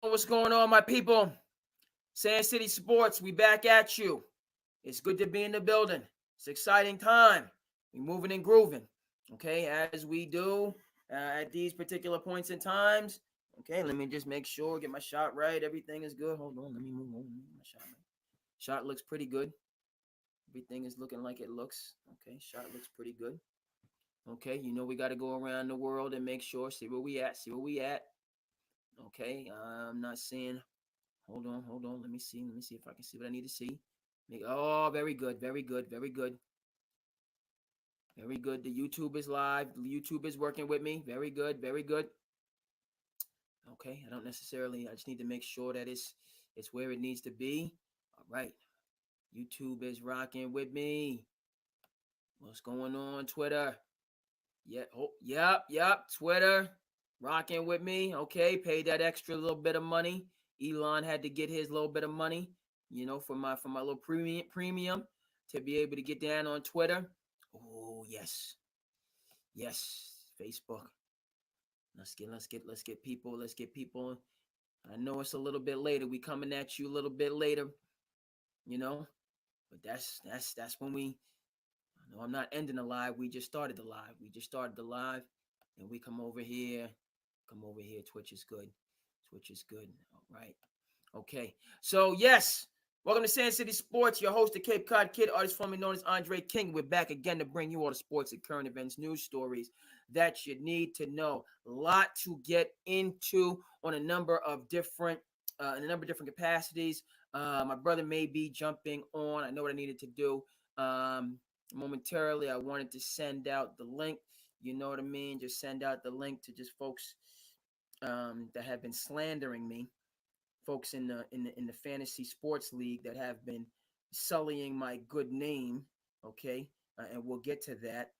What's going on, my people? Sand City Sports, we back at you. It's good to be in the building. It's exciting time. We moving and grooving. Okay, as we do at these particular points in times. Okay, let me just make sure, get my shot right. Everything is good. Hold on, let me move on. My shot right. Shot looks pretty good. Everything is looking like it looks. Okay, shot looks pretty good. Okay, we got to go around the world and make sure, see where we at, see where we at. Okay, I'm not seeing. Hold on. Let me see. Let me see if I can see what I need to see. Oh, very good, very good, very good, very good. The YouTube is live. The YouTube is working with me. Very good, very good. Okay, I don't necessarily. I just need to make sure that it's where it needs to be. All right, YouTube is rocking with me. What's going on, Twitter? Yeah. Oh, yep. Twitter rocking with me. Okay, paid that extra little bit of money. Elon had to get his little bit of money, for my little premium to be able to get down on Twitter. Oh yes, Facebook. Let's get people. I know it's a little bit later. We coming at you a little bit later, you know, but that's when we. No, I'm not ending the live. We just started the live. And we come over here. Come over here. Twitch is good. Twitch is good. All right. Okay. So, yes. Welcome to Sand City Sports. Your host, the Cape Cod Kid, artist formerly known as Andre King. We're back again to bring you all the sports and current events, news stories that you need to know. A lot to get into on a number of different capacities. My brother may be jumping on. I know what I needed to do. Momentarily, I wanted to send out the link. You know what I mean? Just send out the link to just folks that have been slandering me, folks in the fantasy sports league that have been sullying my good name. Okay, and we'll get to that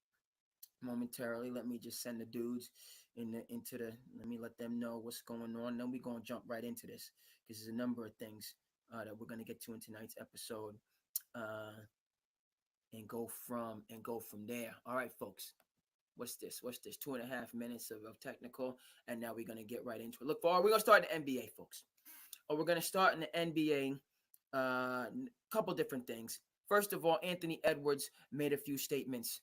momentarily. Let me just send the dudes into the. Let me let them know what's going on. Then we're gonna jump right into this because there's a number of things that we're gonna get to in tonight's episode. And go from there. All right, folks. What's this? 2.5 minutes of technical, and now we're gonna get right into it. Look, we're gonna start in the NBA, folks. We're gonna start in the NBA. Couple different things. First of all, Anthony Edwards made a few statements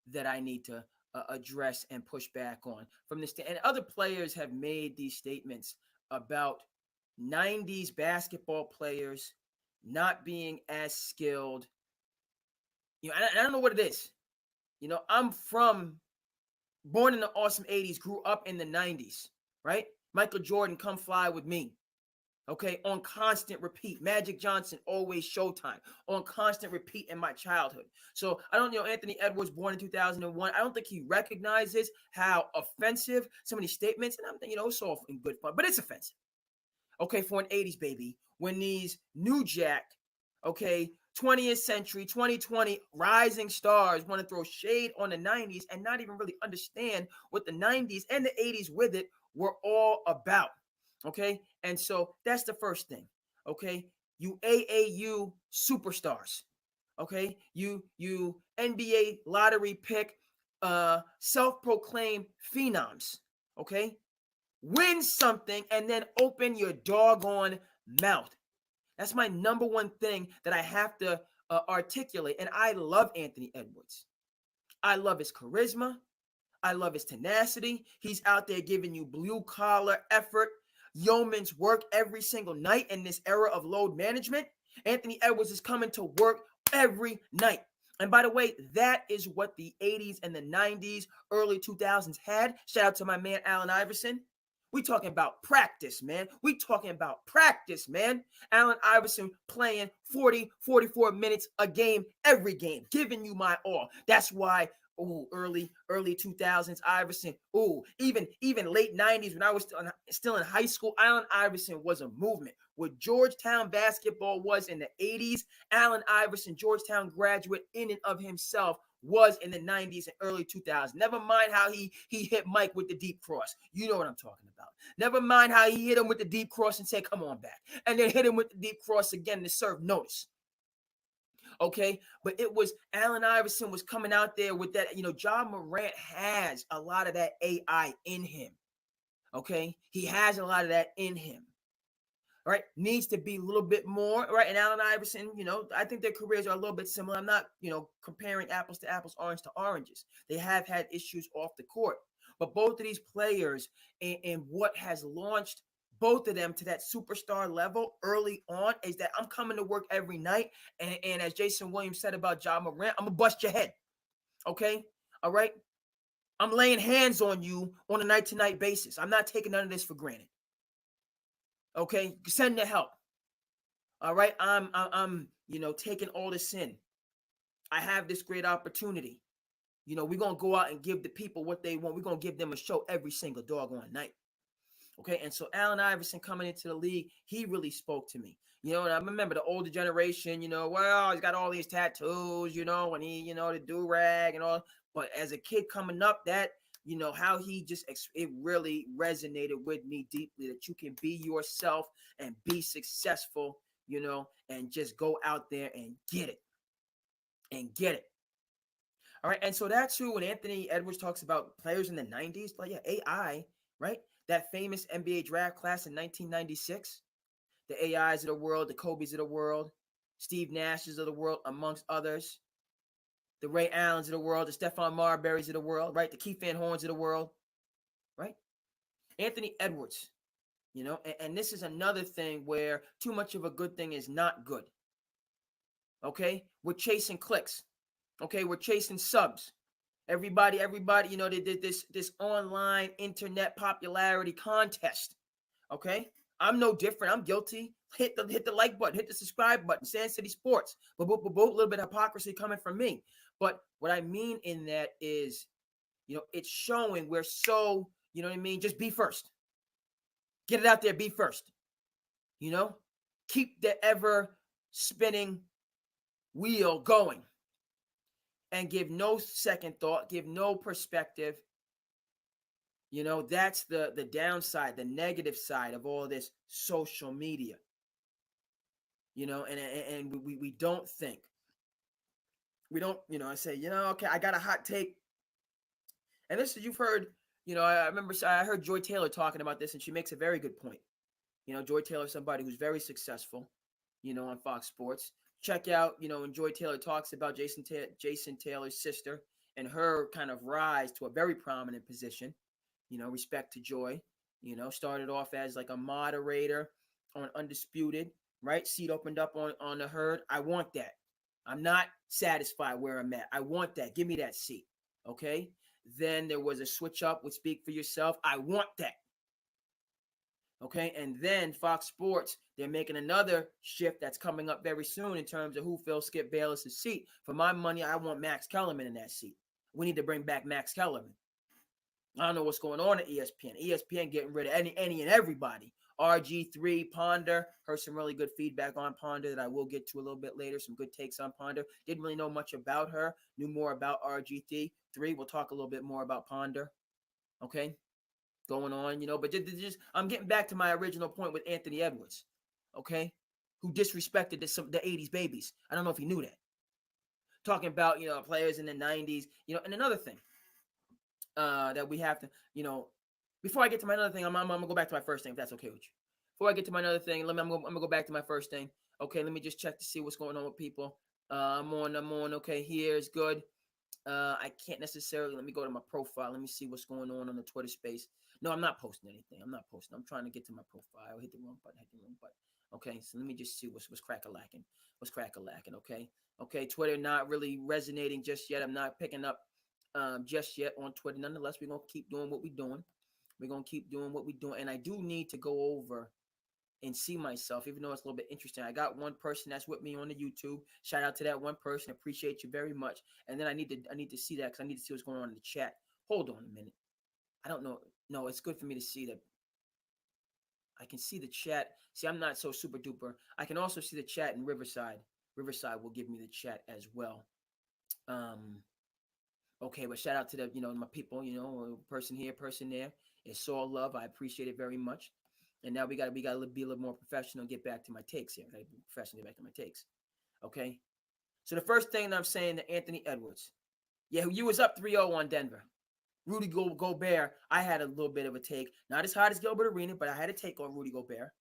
that I need to address and push back on from this. And other players have made these statements about 90s basketball players not being as skilled. I don't know what it is. I'm born in the awesome 80s, grew up in the 90s, right? Michael Jordan, come fly with me. Okay, on constant repeat. Magic Johnson, always Showtime, on constant repeat in my childhood. So I don't know, Anthony Edwards, born in 2001. I don't think he recognizes how offensive some of these statements, and I'm thinking, it's all in good fun, but it's offensive. Okay, for an 80s baby, when these new jack, okay, 20th century, 2020 rising stars want to throw shade on the 90s and not even really understand what the 90s and the 80s with it were all about. Okay, and so that's the first thing. Okay, you AAU superstars. Okay, you NBA lottery pick, self-proclaimed phenoms. Okay, win something and then open your doggone mouth. That's my number one thing that I have to articulate. And I love Anthony Edwards. I love his charisma. I love his tenacity. He's out there giving you blue collar effort, yeoman's work every single night in this era of load management. Anthony Edwards is coming to work every night. And by the way, that is what the 80s and the 90s, early 2000s had. Shout out to my man, Allen Iverson. We talking about practice, man. Allen Iverson playing 40, 44 minutes a game, every game, giving you my all. That's why, early 2000s Iverson. Even late 90s when I was still in high school, Allen Iverson was a movement. What Georgetown basketball was in the 80s, Allen Iverson, Georgetown graduate in and of himself, was in the 90s and early 2000s. Never mind how he hit Mike with the deep cross. You know what I'm talking about. Never mind how he hit him with the deep cross and said, come on back. And then hit him with the deep cross again to serve notice. Okay, but it was Allen Iverson was coming out there with that. Ja Morant has a lot of that AI in him. Okay, he has a lot of that in him. right, needs to be a little bit more, right? And Allen Iverson, I think their careers are a little bit similar. I'm not, comparing apples to apples, orange to oranges. They have had issues off the court. But both of these players and what has launched both of them to that superstar level early on is that I'm coming to work every night. And as Jason Williams said about Ja Morant, I'm going to bust your head. Okay? All right? I'm laying hands on you on a night-to-night basis. I'm not taking none of this for granted. Okay? Send the help. All right? I'm taking all this in. I have this great opportunity. We're going to go out and give the people what they want. We're going to give them a show every single doggone night. Okay, and so Allen Iverson coming into the league, he really spoke to me. And I remember the older generation, well, he's got all these tattoos, and he, the do-rag and all. But as a kid coming up, that, how he just, it really resonated with me deeply that you can be yourself and be successful, and just go out there and get it. And get it. All right, and so that's who, when Anthony Edwards talks about players in the 90s, like, yeah, AI, right? That famous NBA draft class in 1996, the AIs of the world, the Kobe's of the world, Steve Nash's of the world, amongst others, the Ray Allens of the world, the Stephon Marbury's of the world, right? The Keith Van Horns of the world, right? Anthony Edwards, and this is another thing where too much of a good thing is not good. Okay? We're chasing clicks. Okay? We're chasing subs. Everybody, they did this online internet popularity contest. Okay, I'm no different. I'm guilty. Hit the like button, hit the subscribe button. Sand City Sports, but a little bit of hypocrisy coming from me. But what I mean in that is, it's showing we're so, just be first. Get it out there, be first. Keep the ever spinning wheel going. And give no second thought, give no perspective. That's the downside, the negative side of all this social media. And we don't think. We don't, I say, okay, I got a hot take. And this is, you've heard, I remember I heard Joy Taylor talking about this, and she makes a very good point. Joy Taylor is somebody who's very successful, on Fox Sports. Check out, when Joy Taylor talks about Jason Taylor's sister and her kind of rise to a very prominent position. Respect to Joy. Started off as like a moderator on Undisputed, right? Seat opened up on the Herd. I want that. I'm not satisfied where I'm at. I want that. Give me that seat. Okay. Then there was a switch up with Speak for Yourself. I want that. Okay, and then Fox Sports, they're making another shift that's coming up very soon in terms of who fills Skip Bayless's seat. For my money, I want Max Kellerman in that seat. We need to bring back Max Kellerman. I don't know what's going on at ESPN. ESPN getting rid of any and everybody. RG3, Ponder, heard some really good feedback on Ponder that I will get to a little bit later. Some good takes on Ponder. Didn't really know much about her. Knew more about RG3. We'll talk a little bit more about Ponder. Okay. Going on, but just I'm getting back to my original point with Anthony Edwards, okay, who disrespected the 80s babies. I don't know if he knew that. Talking about, players in the 90s, and another thing that we have to, before I get to my another thing, I'm going to go back to my first thing, if that's okay with you. Before I get to my another thing, I'm going to go back to my first thing. Okay, let me just check to see what's going on with people. I'm on. Okay, here is good. I can't necessarily, let me go to my profile. Let me see what's going on the Twitter space. No, I'm not posting anything. I'm trying to get to my profile. Hit the wrong button. Okay, so let me just see what's crack-a-lacking. Okay, Twitter not really resonating just yet. I'm not picking up just yet on Twitter. Nonetheless, we're going to keep doing what we're doing. And I do need to go over and see myself, even though it's a little bit interesting. I got one person that's with me on the YouTube. Shout out to that one person. Appreciate you very much. And then I need to see that because I need to see what's going on in the chat. Hold on a minute. I don't know. No, it's good for me to see that. I can see the chat. See, I'm not so super duper. I can also see the chat in Riverside. Riverside will give me the chat as well. Okay, but shout out to my people, person here, person there. It's all love. I appreciate it very much. And now we got to be a little more professional. Get back to my takes here. Get back to my takes. Okay. So the first thing that I'm saying to Anthony Edwards, yeah, you was up 3-0 on Denver. Rudy Gobert, I had a little bit of a take. Not as hot as Gilbert Arenas, but I had a take on Rudy Gobert.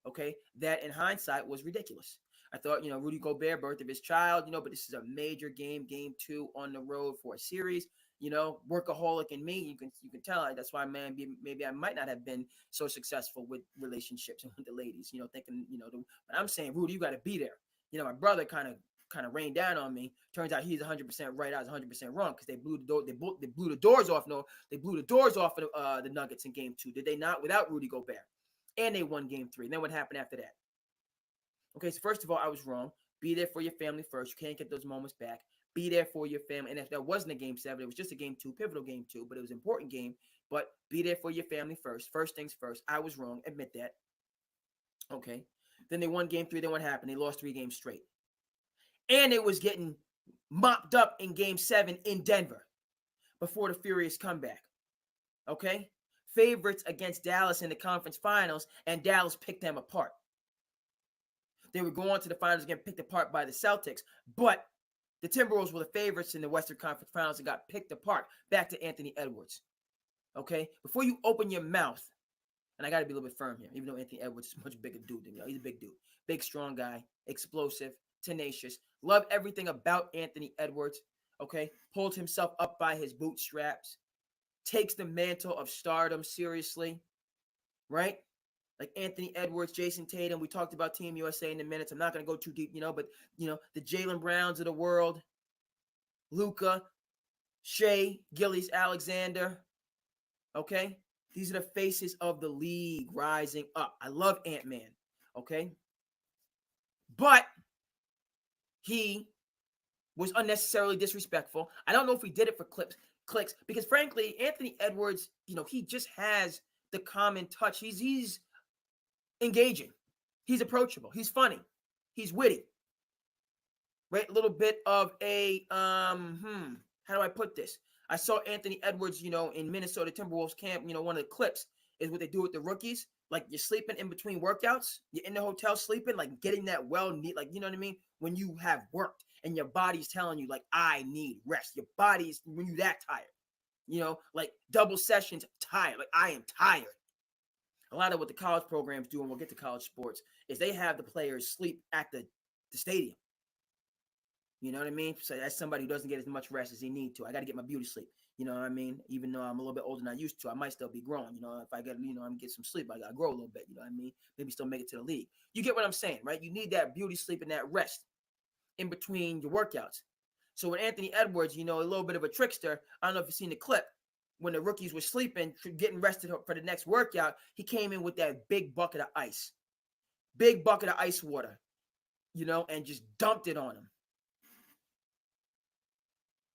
Okay, that in hindsight was ridiculous. I thought, Rudy Gobert, birth of his child, but this is a major game 2 on the road for a series. Workaholic in me, you can tell. That's why, man, maybe I might not have been so successful with relationships and with the ladies. Thinking, but I'm saying, Rudy, you got to be there. My brother kind of rained down on me. Turns out he's 100% right. I was 100% wrong because they blew the door. They blew the doors off. No, they blew the doors off of the Nuggets in game 2. Did they not? Without Rudy Gobert, and they won game 3. And then what happened after that? Okay, so first of all, I was wrong. Be there for your family first. You can't get those moments back. Be there for your family. And if that wasn't a game 7, it was just a game 2, pivotal game 2, but it was an important game. But be there for your family first. First things first. I was wrong. Admit that. Okay. Then they won game 3. Then what happened? They lost 3 games straight. And it was getting mopped up in game 7 in Denver before the furious comeback. Okay? Favorites against Dallas in the conference finals, and Dallas picked them apart. They would go on to the finals and get picked apart by the Celtics, but the Timberwolves were the favorites in the Western Conference Finals and got picked apart. Back to Anthony Edwards. Okay? Before you open your mouth, and I got to be a little bit firm here, even though Anthony Edwards is a much bigger dude than me. He's a big dude. Big, strong guy, explosive, tenacious. Love everything about Anthony Edwards. Okay? Pulled himself up by his bootstraps. Takes the mantle of stardom seriously. Right? Like Anthony Edwards, Jason Tatum. We talked about Team USA in a minute. I'm not going to go too deep, but, the Jaylen Browns of the world, Luka, Shea, Gillies, Alexander. Okay? These are the faces of the league rising up. I love Ant-Man. Okay? But he was unnecessarily disrespectful. I don't know if he did it for clicks, because frankly, Anthony Edwards, he just has the common touch. He's engaging. He's approachable. He's funny. He's witty. Right? A little bit of a how do I put this? I saw Anthony Edwards, in Minnesota Timberwolves camp. One of the clips is what they do with the rookies. Like, you're sleeping in between workouts. You're in the hotel sleeping, like getting that neat, like, you know what I mean? When you have worked and your body's telling you, like, I need rest. Your body's, when you're that tired, like double sessions, tired. Like, I am tired. A lot of what the college programs do, and we'll get to college sports, is they have the players sleep at the stadium. You know what I mean? So that's somebody who doesn't get as much rest as he need to. I got to get my beauty sleep. You know what I mean? Even though I'm a little bit older than I used to, I might still be growing. If I get, I'm get some sleep, I got to grow a little bit. You know what I mean? Maybe still make it to the league. You get what I'm saying, right? You need that beauty sleep and that rest in between your workouts. So with Anthony Edwards, a little bit of a trickster. I don't know if you've seen the clip. When the rookies were sleeping, getting rested for the next workout, he came in with that big bucket of ice. Big bucket of ice water, and just dumped it on him.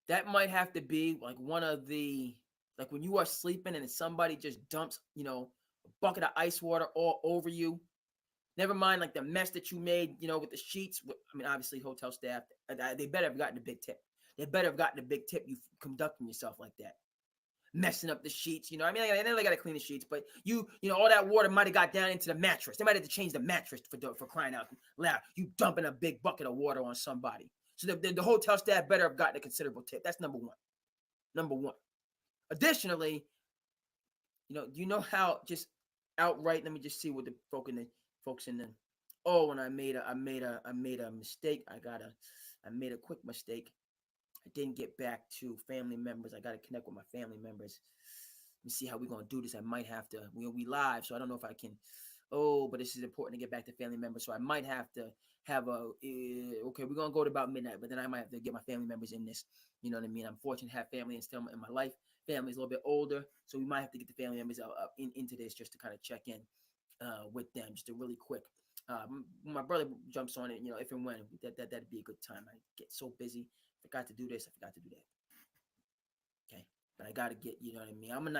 That might have to be like one of the, like when you are sleeping and somebody just dumps, a bucket of ice water all over you. Never mind like the mess that you made, with the sheets. I mean, obviously hotel staff, they better have gotten a big tip. They better have gotten a big tip, you conducting yourself like that. Messing up the sheets, I mean, they got to clean the sheets, but all that water might have got down into the mattress. They might have to change the mattress for crying out loud. You dumping a big bucket of water on somebody. So the hotel staff better have gotten a considerable tip. That's number one. Number one. Additionally, how just outright. Let me just see what the folks in the. Oh, and I made a mistake. I made a quick mistake. I didn't get back to family members. I got to connect with my family members. Let me see how we're gonna do this. I might have to. We live, so I don't know if I can. Oh, but this is important to get back to family members, so I might have to have a. Okay, we're gonna go to about midnight, but then I might have to get my family members in this. You know what I mean? I'm fortunate to have family and still in my life. Family's a little bit older, so we might have to get the family members into this just to kind of check in with them, just a really quick. When my brother jumps on it, if and when that'd be a good time. I get so busy. Forgot to do this. I forgot to do that. Okay. But I got to get, you know what I mean? I'm a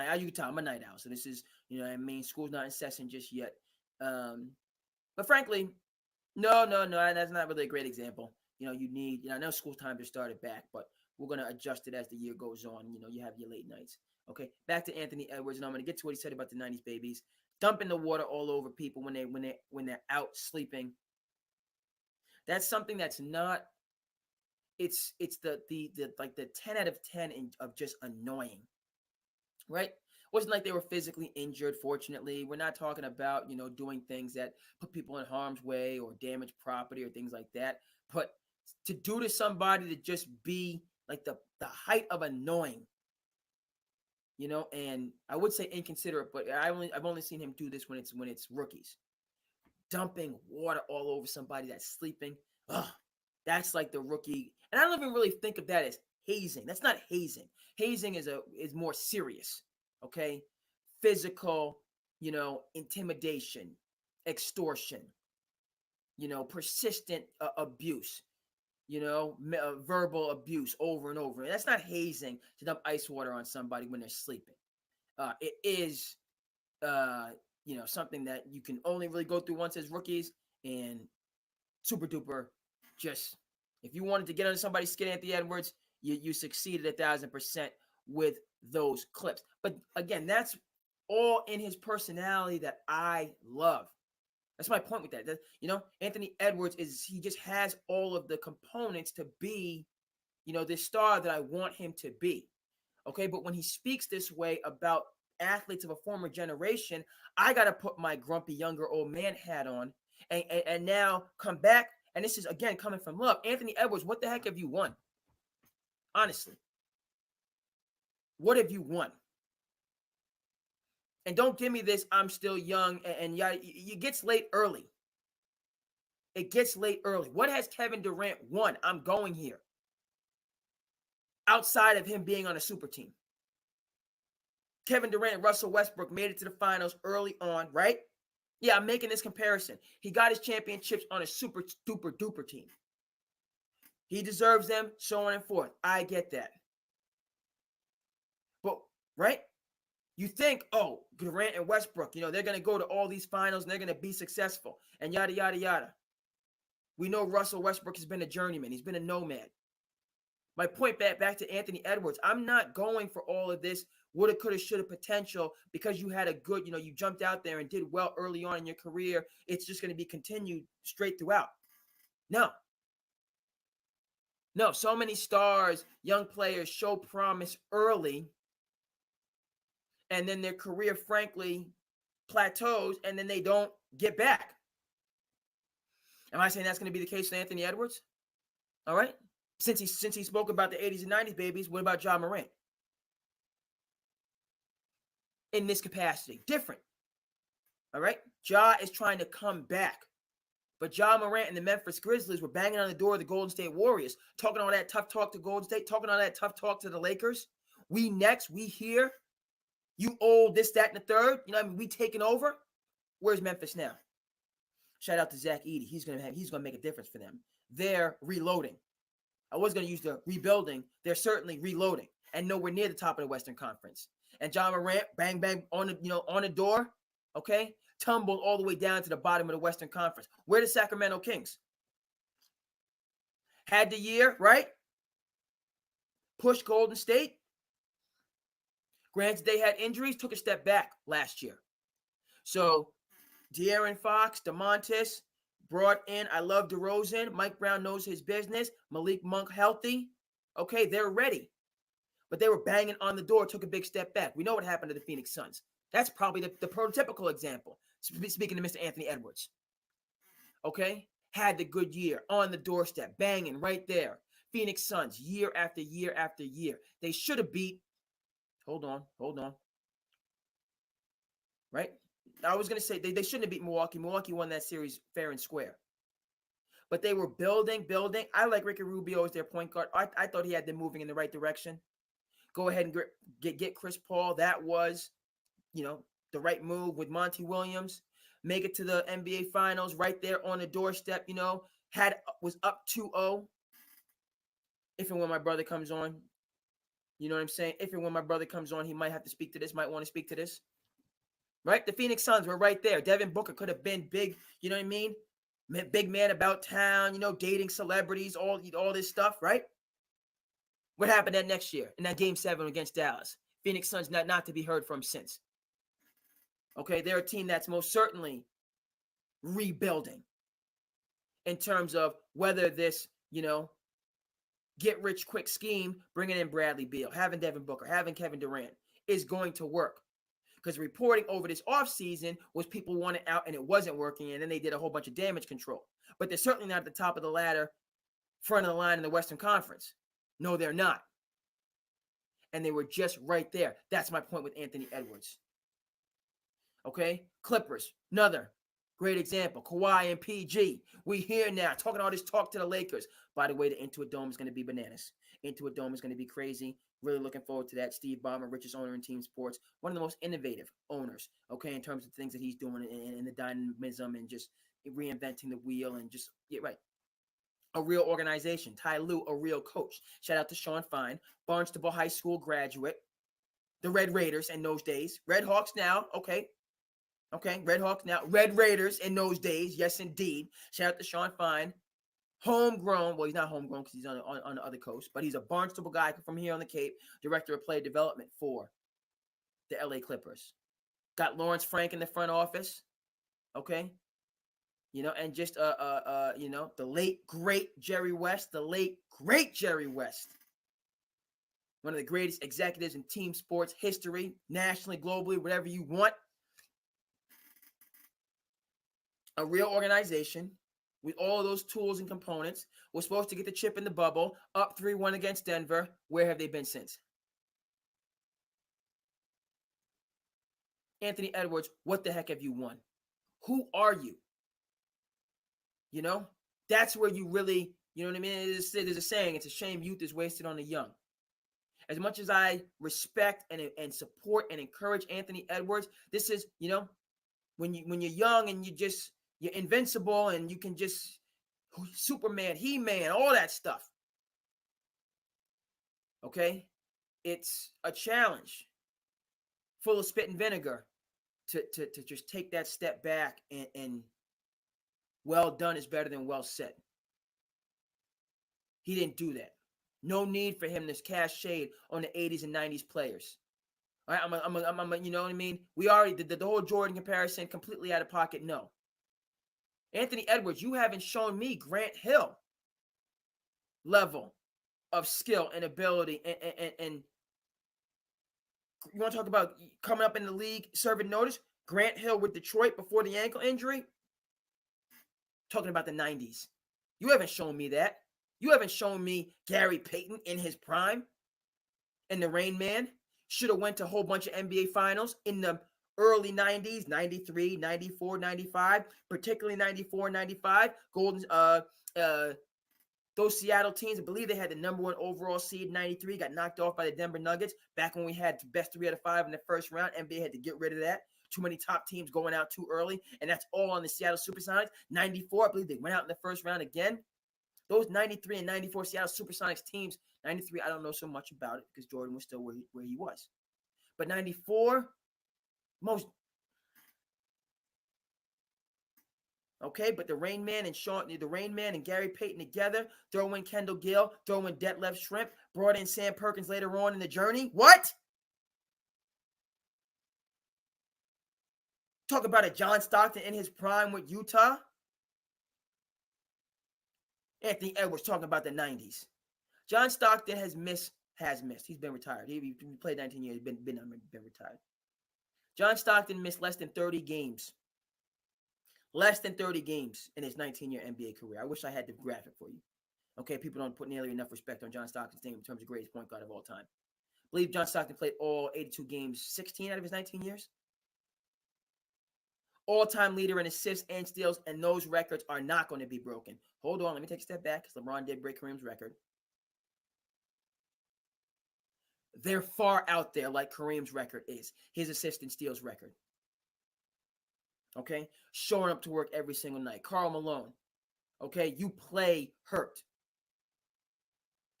night owl. So this is, you know what I mean? School's not in session just yet. But frankly, no, that's not really a great example. You need, I know school time just started back, but we're going to adjust it as the year goes on. You have your late nights. Okay. Back to Anthony Edwards. And I'm going to get to what he said about the 90s babies. Dumping the water all over people when they're out sleeping. That's something that's not, it's the like the 10 out of 10 of just annoying, right? Wasn't like they were physically injured, fortunately. We're not talking about, doing things that put people in harm's way or damage property or things like that. But to do to somebody to just be like the height of annoying, and I would say inconsiderate, but I've only seen him do this when it's rookies. Dumping water all over somebody that's sleeping. Ugh, that's like the rookie. And I don't even really think of that as hazing. That's not hazing. Hazing is more serious. Okay, physical, intimidation, extortion, persistent abuse, verbal abuse over and over. That's not hazing to dump ice water on somebody when they're sleeping. It is, something that you can only really go through once as rookies, and super duper. Just if you wanted to get under somebody's skin, Anthony Edwards, you succeeded 1,000% with those clips. But again, that's all in his personality that I love. That's my point with that. Anthony Edwards he just has all of the components to be, this star that I want him to be. Okay, but when he speaks this way about athletes of a former generation, I got to put my grumpy younger old man hat on and now come back. And this is, again, coming from love. Anthony Edwards, what the heck have you won? Honestly. What have you won? And don't give me this, I'm still young, and yeah, it gets late early. It gets late early. What has Kevin Durant won? I'm going here. Outside of him being on a super team. Kevin Durant and Russell Westbrook made it to the finals early on, right? Yeah, I'm making this comparison. He got his championships on a super duper duper team. He deserves them, so on and forth. I get that. But, right? You think, oh, Durant and Westbrook, they're going to go to all these finals and they're going to be successful and yada, yada, yada. We know Russell Westbrook has been a journeyman. He's been a nomad. My point back to Anthony Edwards, I'm not going for all of this woulda, coulda, shoulda potential because you had a good, you jumped out there and did well early on in your career. It's just going to be continued straight throughout. No, so many stars, young players show promise early, and then their career, frankly, plateaus, and then they don't get back. Am I saying that's going to be the case with Anthony Edwards? All right. Since he spoke about the 80s and 90s babies, what about Ja Morant? In this capacity, different. All right. Ja is trying to come back. But Ja Morant and the Memphis Grizzlies were banging on the door of the Golden State Warriors, talking all that tough talk to Golden State, talking all that tough talk to the Lakers. We next, we here. You old this, that, and the third. We taking over. Where's Memphis now? Shout out to Zach Edey. He's gonna make a difference for them. They're reloading. I was gonna use the rebuilding. They're certainly reloading and nowhere near the top of the Western Conference. And Ja Morant, bang bang on the door. Okay, tumbled all the way down to the bottom of the Western Conference. Where the Sacramento Kings? Had the year, right? Pushed Golden State. Granted, they had injuries, took a step back last year. So, De'Aaron Fox, DeMontis, brought in, I love DeRozan. Mike Brown knows his business. Malik Monk healthy. Okay, they're ready. But they were banging on the door, took a big step back. We know what happened to the Phoenix Suns. That's probably the prototypical example. Speaking to Mr. Anthony Edwards. Okay? Had the good year, on the doorstep, banging right there. Phoenix Suns, year after year after year. They should have beat. Hold on. Right? I was going to say they shouldn't have beat Milwaukee. Milwaukee won that series fair and square. But they were building. I like Ricky Rubio as their point guard. I thought he had them moving in the right direction. Go ahead and get Chris Paul. That was, the right move with Monty Williams. Make it to the NBA Finals right there on the doorstep, was up 2-0. If and when my brother comes on, you know what I'm saying? If and when my brother comes on, he might have to speak to this, might want to speak to this. Right? The Phoenix Suns were right there. Devin Booker could have been big, you know what I mean? Big man about town, dating celebrities, all this stuff, right? What happened that next year in that Game 7 against Dallas? Phoenix Suns not to be heard from since. Okay, they're a team that's most certainly rebuilding in terms of whether this, get-rich-quick scheme, bringing in Bradley Beal, having Devin Booker, having Kevin Durant, is going to work. Because reporting over this offseason was people wanted out and it wasn't working, and then they did a whole bunch of damage control. But they're certainly not at the top of the ladder, front of the line in the Western Conference. No, they're not. And they were just right there. That's my point with Anthony Edwards. Okay? Clippers, another great example. Kawhi and PG. We here now talking all this talk to the Lakers. By the way, the Intuit Dome is going to be bananas. Intuit Dome is going to be crazy. Really looking forward to that. Steve Ballmer, richest owner in team sports. One of the most innovative owners, okay, in terms of things that he's doing and the dynamism and just reinventing the wheel and just, right. A real organization. Ty Lue, a real coach. Shout out to Sean Fine, Barnstable High School graduate. The Red Raiders in those days. Red Hawks now, okay. Red Hawks now. Red Raiders in those days, yes indeed. Shout out to Sean Fine. Homegrown, well, he's not homegrown because he's on the other coast, but he's a Barnstable guy from here on the Cape, director of player development for the LA Clippers. Got Lawrence Frank in the front office, okay? And just the late great Jerry West, one of the greatest executives in team sports history, nationally, globally, whatever you want. A real organization with all of those tools and components. We're supposed to get the chip in the bubble, up 3-1 against Denver. Where have they been since? Anthony Edwards, what the heck have you won? Who are you? That's where you really, you know what I mean? There's a saying, it's a shame youth is wasted on the young. As much as I respect and support and encourage Anthony Edwards, this is, when you're young and you're invincible and you can just Superman, He-Man, all that stuff. Okay? It's a challenge full of spit and vinegar to just take that step back and well done is better than well said. He didn't do that. No need for him to cast shade on the 80s and 90s players. All right, I'm you know what I mean? We already did the whole Jordan comparison completely out of pocket. No. Anthony Edwards, you haven't shown me Grant Hill level of skill and ability. And you want to talk about coming up in the league, serving notice? Grant Hill with Detroit before the ankle injury? Talking about the 90s. You haven't shown me that. You haven't shown me Gary Payton in his prime and the Rain Man. Should have went to a whole bunch of NBA finals in the early 90s, 93, 94, 95, particularly 94, 95. Those Seattle teams, I believe they had the number 1 overall seed in 93, got knocked off by the Denver Nuggets. Back when we had the best 3 out of 5 in the first round, NBA had to get rid of that. Too many top teams going out too early, and that's all on the Seattle Supersonics. 94, I believe they went out in the first round again. Those 93 and 94 Seattle Supersonics teams, 93, I don't know so much about it because Jordan was still where he was. But 94, but the Rain Man and Gary Payton together, throw in Kendall Gill, throw in Detlef Schrempf, brought in Sam Perkins later on in the journey. What? Talk about a John Stockton in his prime with Utah. Anthony Edwards talking about the 90s. John Stockton has missed. He's been retired. He played 19 years, been retired. John Stockton missed less than 30 games. Less than 30 games in his 19-year NBA career. I wish I had the graphic for you. Okay, people don't put nearly enough respect on John Stockton's name in terms of greatest point guard of all time. I believe John Stockton played all 82 games, 16 out of his 19 years. All-time leader in assists and steals, and those records are not going to be broken. Hold on, let me take a step back because LeBron did break Kareem's record. They're far out there like Kareem's record is, his assist and steals record. Okay? Showing up to work every single night. Karl Malone. Okay? You play hurt.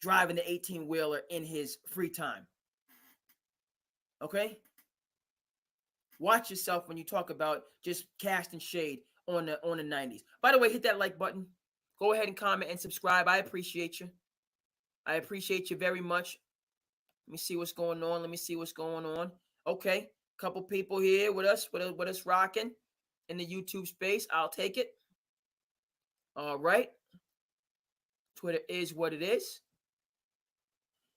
Driving the 18-wheeler in his free time. Okay? Watch yourself when you talk about just casting shade on the 90s. By the way, hit that like button. Go ahead and comment and subscribe. I appreciate you. I appreciate you very much. Let me see what's going on. Okay, couple people here with us rocking in the YouTube space. I'll take it. All right. Twitter is what it is.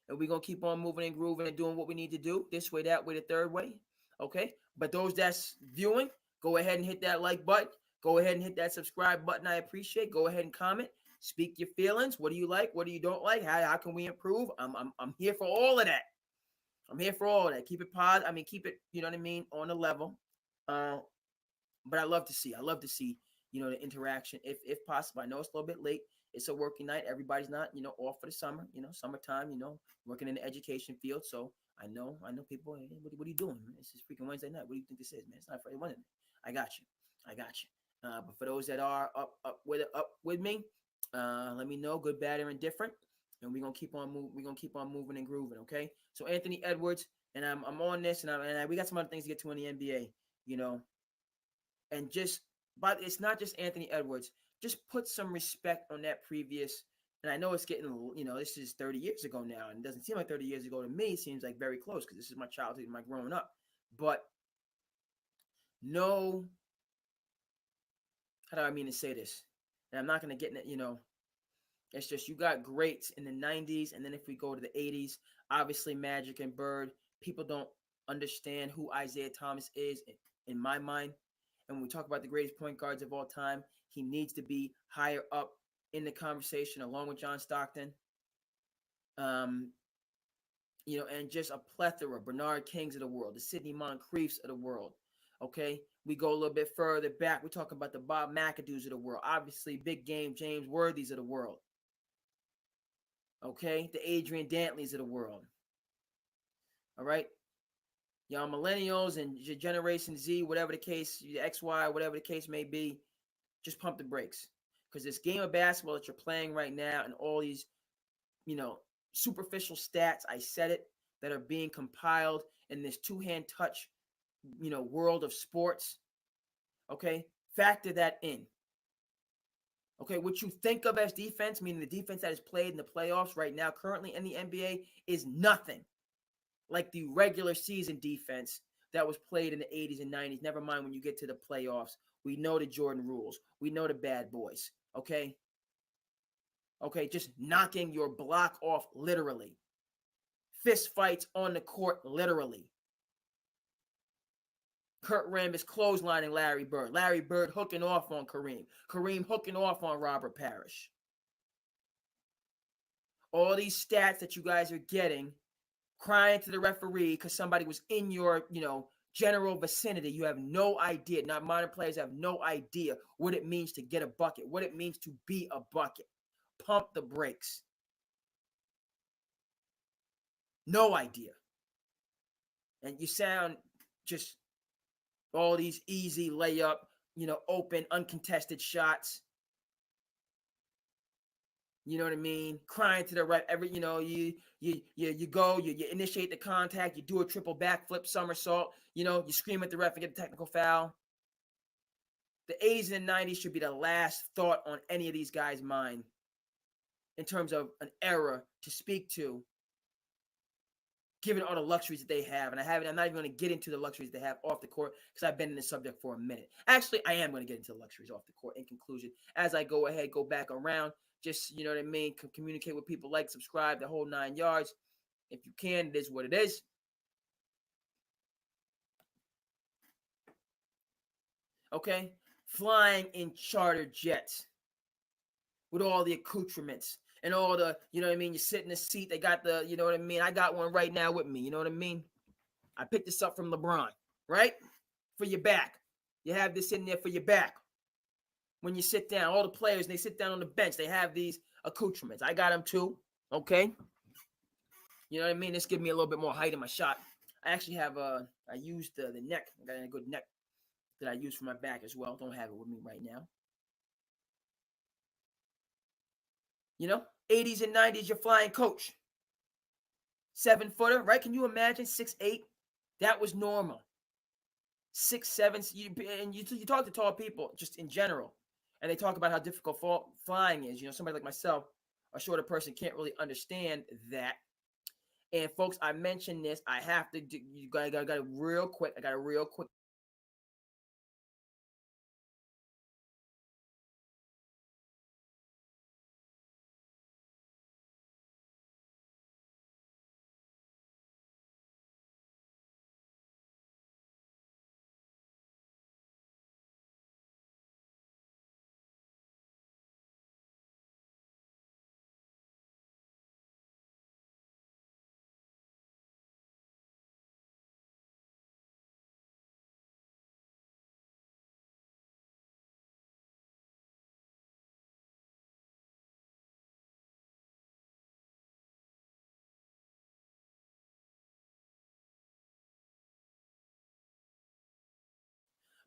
And we're going to keep on moving and grooving and doing what we need to do. This way, that way, the third way. Okay. But those that's viewing, go ahead and hit that like button. Go ahead and hit that subscribe button. I appreciate. Go ahead and comment. Speak your feelings. What do you like? What do you don't like? How can we improve? I'm here for all of that. I'm here for all of that. Keep it positive. I mean, keep it, you know what I mean, on the level. Uh, but I love to see, the interaction if possible. I know it's a little bit late. It's a working night. Everybody's not, off for the summer, summertime, working in the education field. So I know people, hey, what are you doing, man? It's just freaking Wednesday night. What do you think this is, man? It's not Friday Wednesday. I got you. But for those that are up with me, let me know, good, bad, or indifferent. And we're gonna keep on moving. We're gonna keep on moving and grooving, okay? So Anthony Edwards, and I'm on this, and we got some other things to get to in the NBA, you know, and but it's not just Anthony Edwards. Just put some respect on that previous. And I know it's getting, this is 30 years ago now, and it doesn't seem like 30 years ago to me. It seems like very close because this is my childhood and my growing up. But no, how do I mean to say this? And I'm not going to get in it, it's just you got greats in the 90s, and then if we go to the 80s, obviously Magic and Bird, people don't understand who Isaiah Thomas is in my mind. And when we talk about the greatest point guards of all time, he needs to be higher up in the conversation along with John Stockton. And just a plethora, Bernard Kings of the world, the Sidney Moncriefs of the world. Okay, we go a little bit further back. We talk about the Bob McAdoo's of the world, obviously big game James Worthy's of the world. Okay, the Adrian Dantleys of the world. All right, y'all millennials and Generation Z, whatever the case, XY, whatever the case may be, just pump the brakes. Because this game of basketball that you're playing right now and all these, superficial stats, I said it, that are being compiled in this two-hand touch, world of sports, okay, factor that in. Okay, what you think of as defense, meaning the defense that is played in the playoffs right now, currently in the NBA, is nothing like the regular season defense that was played in the 80s and 90s. Never mind when you get to the playoffs. We know the Jordan rules. We know the bad boys, okay? Okay, just knocking your block off literally. Fist fights on the court literally. Kurt Rambis clotheslining Larry Bird. Larry Bird hooking off on Kareem. Kareem hooking off on Robert Parrish. All these stats that you guys are getting, crying to the referee because somebody was in your, general vicinity. You have no idea. Not modern players have no idea what it means to get a bucket, what it means to be a bucket. Pump the brakes. No idea. And you sound just all these easy layup, open, uncontested shots. You know what I mean? Crying to the right. You go, you initiate the contact, you do a triple backflip somersault, you scream at the ref and get a technical foul. The 80s and 90s should be the last thought on any of these guys' mind in terms of an era to speak to, given all the luxuries that they have. And I'm not even going to get into the luxuries they have off the court because I've been in the subject for a minute. Actually, I am going to get into the luxuries off the court in conclusion as I go back around. Just, you know what I mean? Communicate with people, like, subscribe, the whole 9 yards. If you can, it is what it is. Okay? Flying in charter jets with all the accoutrements and all the, you sit in the seat. They got the, I got one right now with me. You know what I mean? I picked this up from LeBron, right? For your back. You have this in there for your back. When you sit down, all the players, they sit down on the bench, they have these accoutrements. I got them too, okay? You know what I mean? This gives me a little bit more height in my shot. I actually have, I used the neck. I got a good neck that I use for my back as well. Don't have it with me right now. 80s and 90s, your flying coach. 7-footer, right? Can you imagine? 6'8"? That was normal. 6'7", you talk to tall people just in general, and they talk about how difficult flying is. Somebody like myself, a shorter person, can't really understand that. And folks, I mentioned this. I have to do. You got it real quick. I got a real quick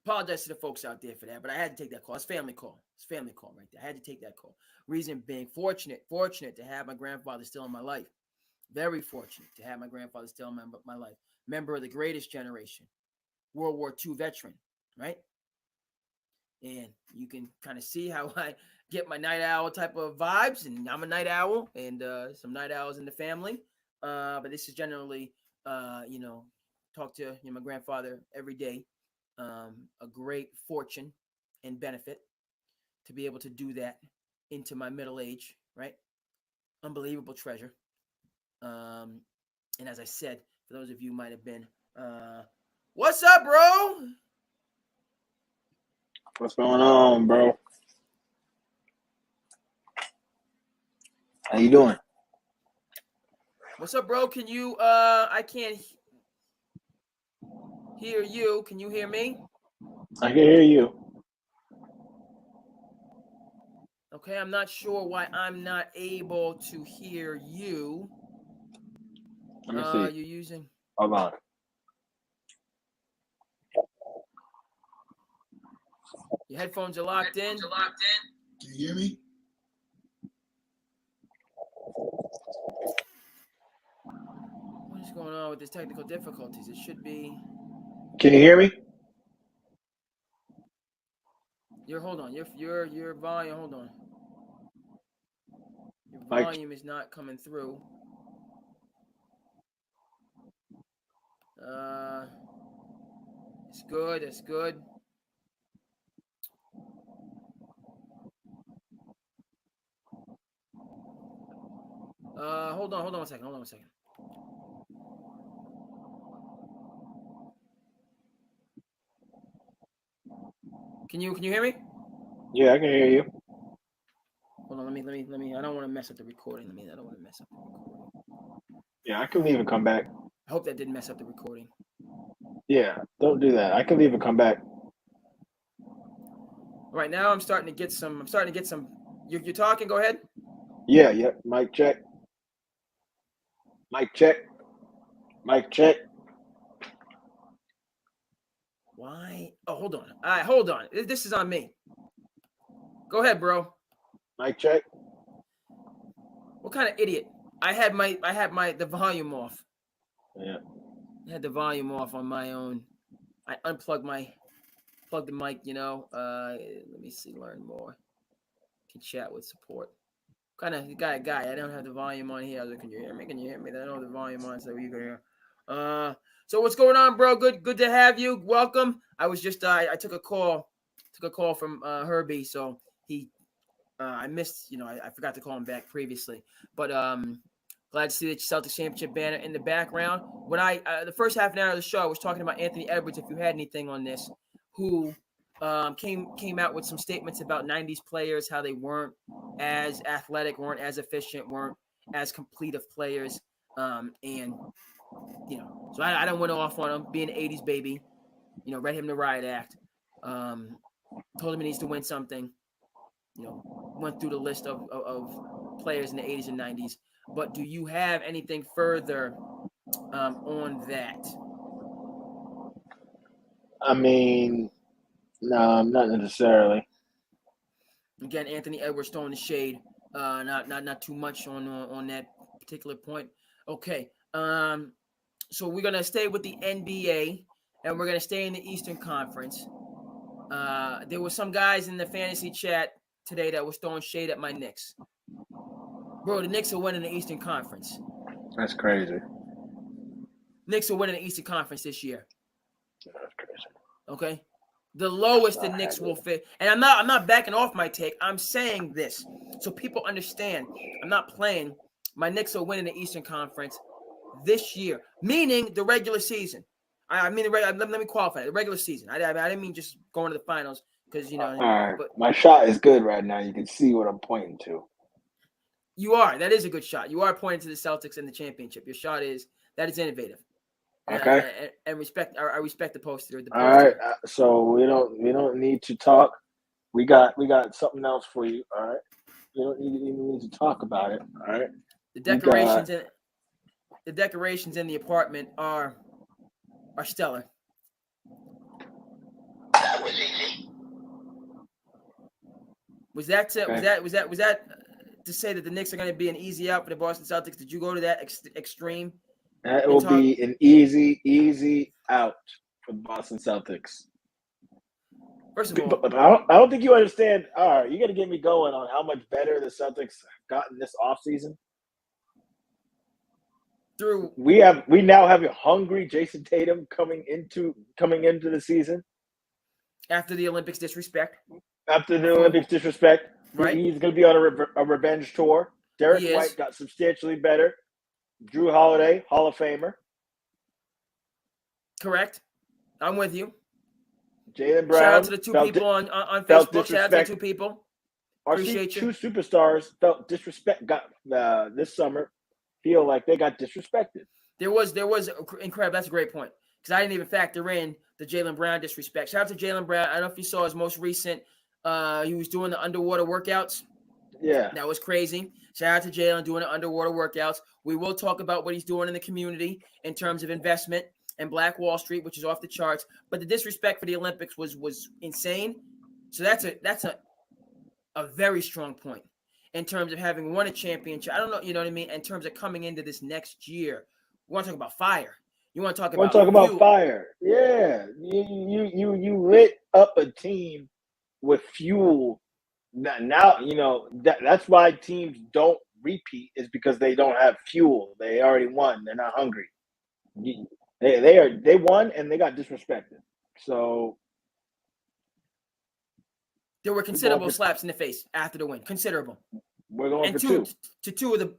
Apologize to the folks out there for that, but I had to take that call. It's family call. It's family call right there. I had to take that call. Reason being, fortunate to have my grandfather still in my life. Very fortunate to have my grandfather still in my life. Member of the greatest generation, World War II veteran, right? And you can kind of see how I get my night owl type of vibes, and I'm a night owl, and some night owls in the family. But this is generally, talk to my grandfather every day. A great fortune and benefit to be able to do that into my middle age, right? Unbelievable treasure. And as I said, for those of you who might have been, what's up, bro? What's going on, bro? How you doing? What's up, bro? Can you, I can't hear you. Can you hear me? I can hear you. Okay, I'm not sure why I'm not able to hear you. Let me see. You're using... Hold on. Your headphones are locked in. Can you hear me? What is going on with these technical difficulties? It should be... Can you hear me? Hold on. Your volume, hold on. Your Mike. volume is not coming through. It's good. It's good. Hold on one second. Can you hear me? Yeah, I can hear you. Hold on, let me. I don't want to mess up the recording. I don't want to mess up the recording. Yeah, I can leave and come back. I hope that didn't mess up the recording. Yeah, don't do that. I can leave and come back. Right now, I'm starting to get some. You're talking. Go ahead. Yeah. Mic check. Mic check. Mic check. Why? Oh, hold on. All right, hold on. This is on me. Go ahead, bro. Mic check. What kind of idiot? I had the volume off. Yeah. I had the volume off on my own. I unplugged plug the mic, let me see, learn more. Can chat with support. Kind of guy. I don't have the volume on here. Can you hear me? I don't have the volume on, so you can hear. So what's going on, bro? Good to have you. Welcome. I was just I took a call from Herbie, so I missed, I forgot to call him back previously, but glad to see the Celtics championship banner in the background. When the first half an hour of the show, I was talking about Anthony Edwards. If you had anything on this, who came out with some statements about 90s players, how they weren't as athletic, weren't as efficient, weren't as complete of players, and so I don't went off on him being an 80s baby, read him the riot act, told him he needs to win something, went through the list of players in the 80s and 90s. But do you have anything further on that? I mean, no, not necessarily. Again, Anthony Edwards throwing the shade. Not too much on that particular point. Okay. So we're gonna stay with the NBA, and we're gonna stay in the Eastern Conference. There were some guys in the fantasy chat today that was throwing shade at my Knicks. Bro, the Knicks are winning the Eastern Conference. That's crazy. Knicks are winning the Eastern Conference this year. That's crazy. Okay? The lowest the Knicks will fit. And I'm not backing off my take. I'm saying this so people understand. I'm not playing. My Knicks are winning the Eastern Conference this year, meaning the regular season. I mean, let me qualify the regular season. I didn't mean just going to the finals because, All right. But my shot is good right now. You can see what I'm pointing to. You are. That is a good shot. You are pointing to the Celtics in the championship. Your shot is innovative. Okay. And respect. I respect the poster. All right. So we don't need to talk. We got something else for you. All right. You don't even need to talk about it. All right. The decorations in the apartment are stellar. Was that to, Okay. was that to say that the Knicks are going to be an easy out for the Boston Celtics? Did you go to that extreme That and will talk? be an easy out for the Boston Celtics. First of all, But I don't think you understand. All right, you got to get me going on how much better the Celtics have gotten this offseason. We now have a hungry Jason Tatum coming into the season after the Olympics disrespect. After the Olympics disrespect, right? He's going to be on a revenge tour. Derek White got substantially better. Drew Holiday, Hall of Famer. Correct. I'm with you. Jaylen Brown. Shout out to the two people on Facebook. Shout out to the two people. Appreciate you. Two superstars felt disrespect. Got this summer. Feel like they got disrespected. There was incredible. That's a great point because I didn't even factor in the Jaylen Brown disrespect. Shout out to Jaylen Brown. I don't know if you saw his most recent. He was doing the underwater workouts. Yeah, that was crazy. Shout out to Jaylen doing the underwater workouts. We will talk about what he's doing in the community in terms of investment and Black Wall Street, which is off the charts. But the disrespect for the Olympics was insane. So that's a very strong point in terms of having won a championship. I don't know, you know what I mean? In terms of coming into this next year, we want to talk about fire. You want to talk about fire? Yeah, you lit up a team with fuel. Now that's why teams don't repeat is because they don't have fuel. They already won. They're not hungry. They won and they got disrespected. So there were considerable slaps in the face after the win. Considerable. We're going and for two of the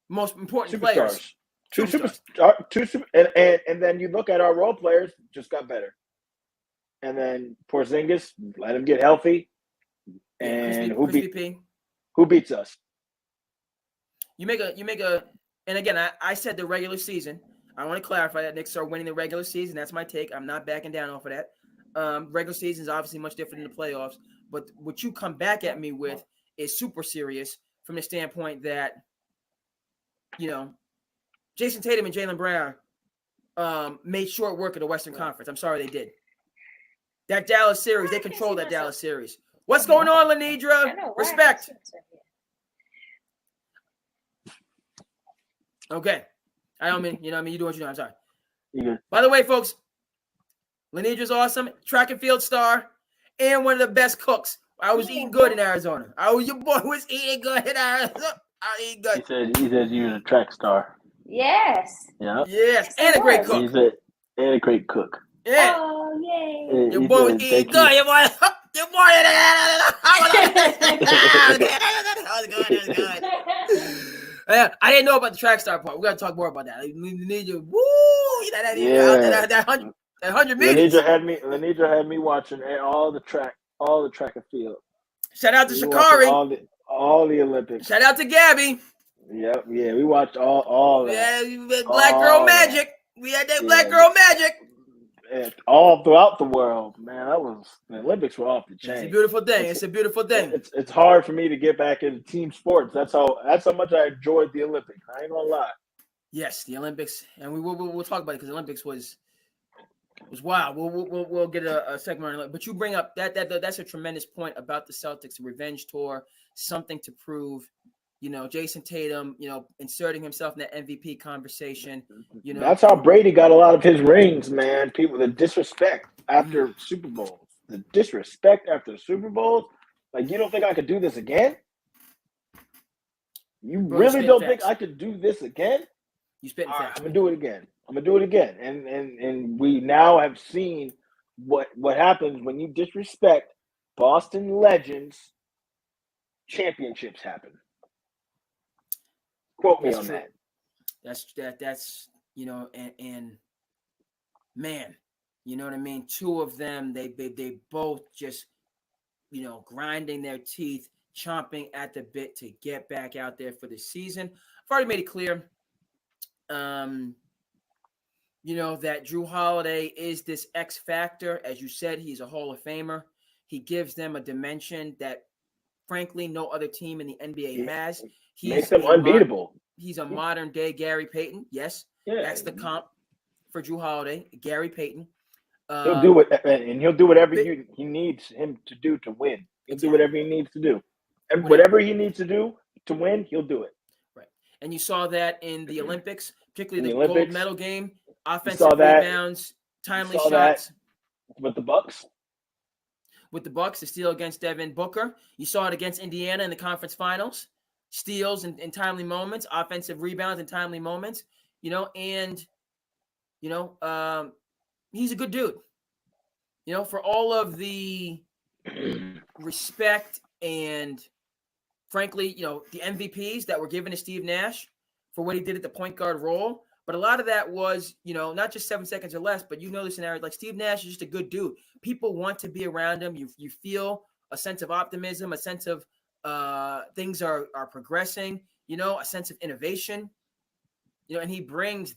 most important superstars. players. And then you look at our role players, just got better. And then Porzingis, let him get healthy. And who beats us? You make a and again I said the regular season. I want to clarify that Knicks are winning the regular season. That's my take. I'm not backing down off of that. Regular season is obviously much different than the playoffs. But what you come back at me with is super serious from the standpoint that, Jason Tatum and Jaylen Brown made short work of the Western Conference. I'm sorry they did. That Dallas series, they controlled that Dallas series. What's going on, Lenidra? Respect. Okay. I don't mean, you do what you do. I'm sorry. Mm-hmm. By the way, folks, Lenidra's awesome. Track and field star and one of the best cooks. I was eating good in Arizona. Your boy was eating good in Arizona. I eat good. He said you're a track star. Yes. Yeah. Yes. And a great cook. And a great cook. Yeah. Oh, yay. Your boy was eating good. Your boy. That was good. I didn't know about the track star part. We got to talk more about that. Need you. Woo! That 100 meters. Lenidra had me watching all the track and field. Shout out to Shakari. All the Olympics. Shout out to Gabby. Yep. Yeah, we watched all that. Yeah, Black Girl Magic. We had that Black Girl Magic. And all throughout the world, man. The Olympics were off the chain. It's a beautiful thing. It's a beautiful thing. It's hard for me to get back into team sports. That's how much I enjoyed the Olympics. I ain't gonna lie. Yes, the Olympics, and we'll talk about it because the Olympics was wild. We'll get a segment on it. But you bring up that's a tremendous point about the Celtics revenge tour, something to prove. Jason Tatum, inserting himself in the MVP conversation. That's how Brady got a lot of his rings, man. People, the disrespect after Super Bowls. The disrespect after Super Bowls. Like, you don't think I could do this again? You really don't think I could do this again? You spitting facts. I'm gonna do it again. And we now have seen what happens when you disrespect Boston legends. Championships happen. Quote me on that. That's and man, you know what I mean? Two of them, they both just grinding their teeth, chomping at the bit to get back out there for the season. I've already made it clear that Drew Holiday is this X factor. As you said, he's a Hall of Famer. He gives them a dimension that frankly no other team in the NBA has. He makes them unbeatable. He's a modern day Gary Payton. Yes. Yeah. That's the comp for Drew Holiday, Gary Payton. He'll do it, and he'll do whatever he needs him to do to win. He'll do whatever he needs to do. And Whatever. whatever he needs to do to win, he'll do it. Right. And you saw that in the Olympics, particularly In the the gold Olympics, medal game, saw offensive that. rebounds, timely saw that. shots. With the Bucks. With the Bucks, the steal against Devin Booker. You saw it against Indiana in the conference finals. Steals in timely moments, offensive rebounds in timely moments, and he's a good dude. For all of the respect and frankly, the MVPs that were given to Steve Nash for what he did at the point guard role. But a lot of that was, not just 7 seconds or less, but the scenario, like Steve Nash is just a good dude. People want to be around him. You feel a sense of optimism, a sense of things are progressing, a sense of innovation, and he brings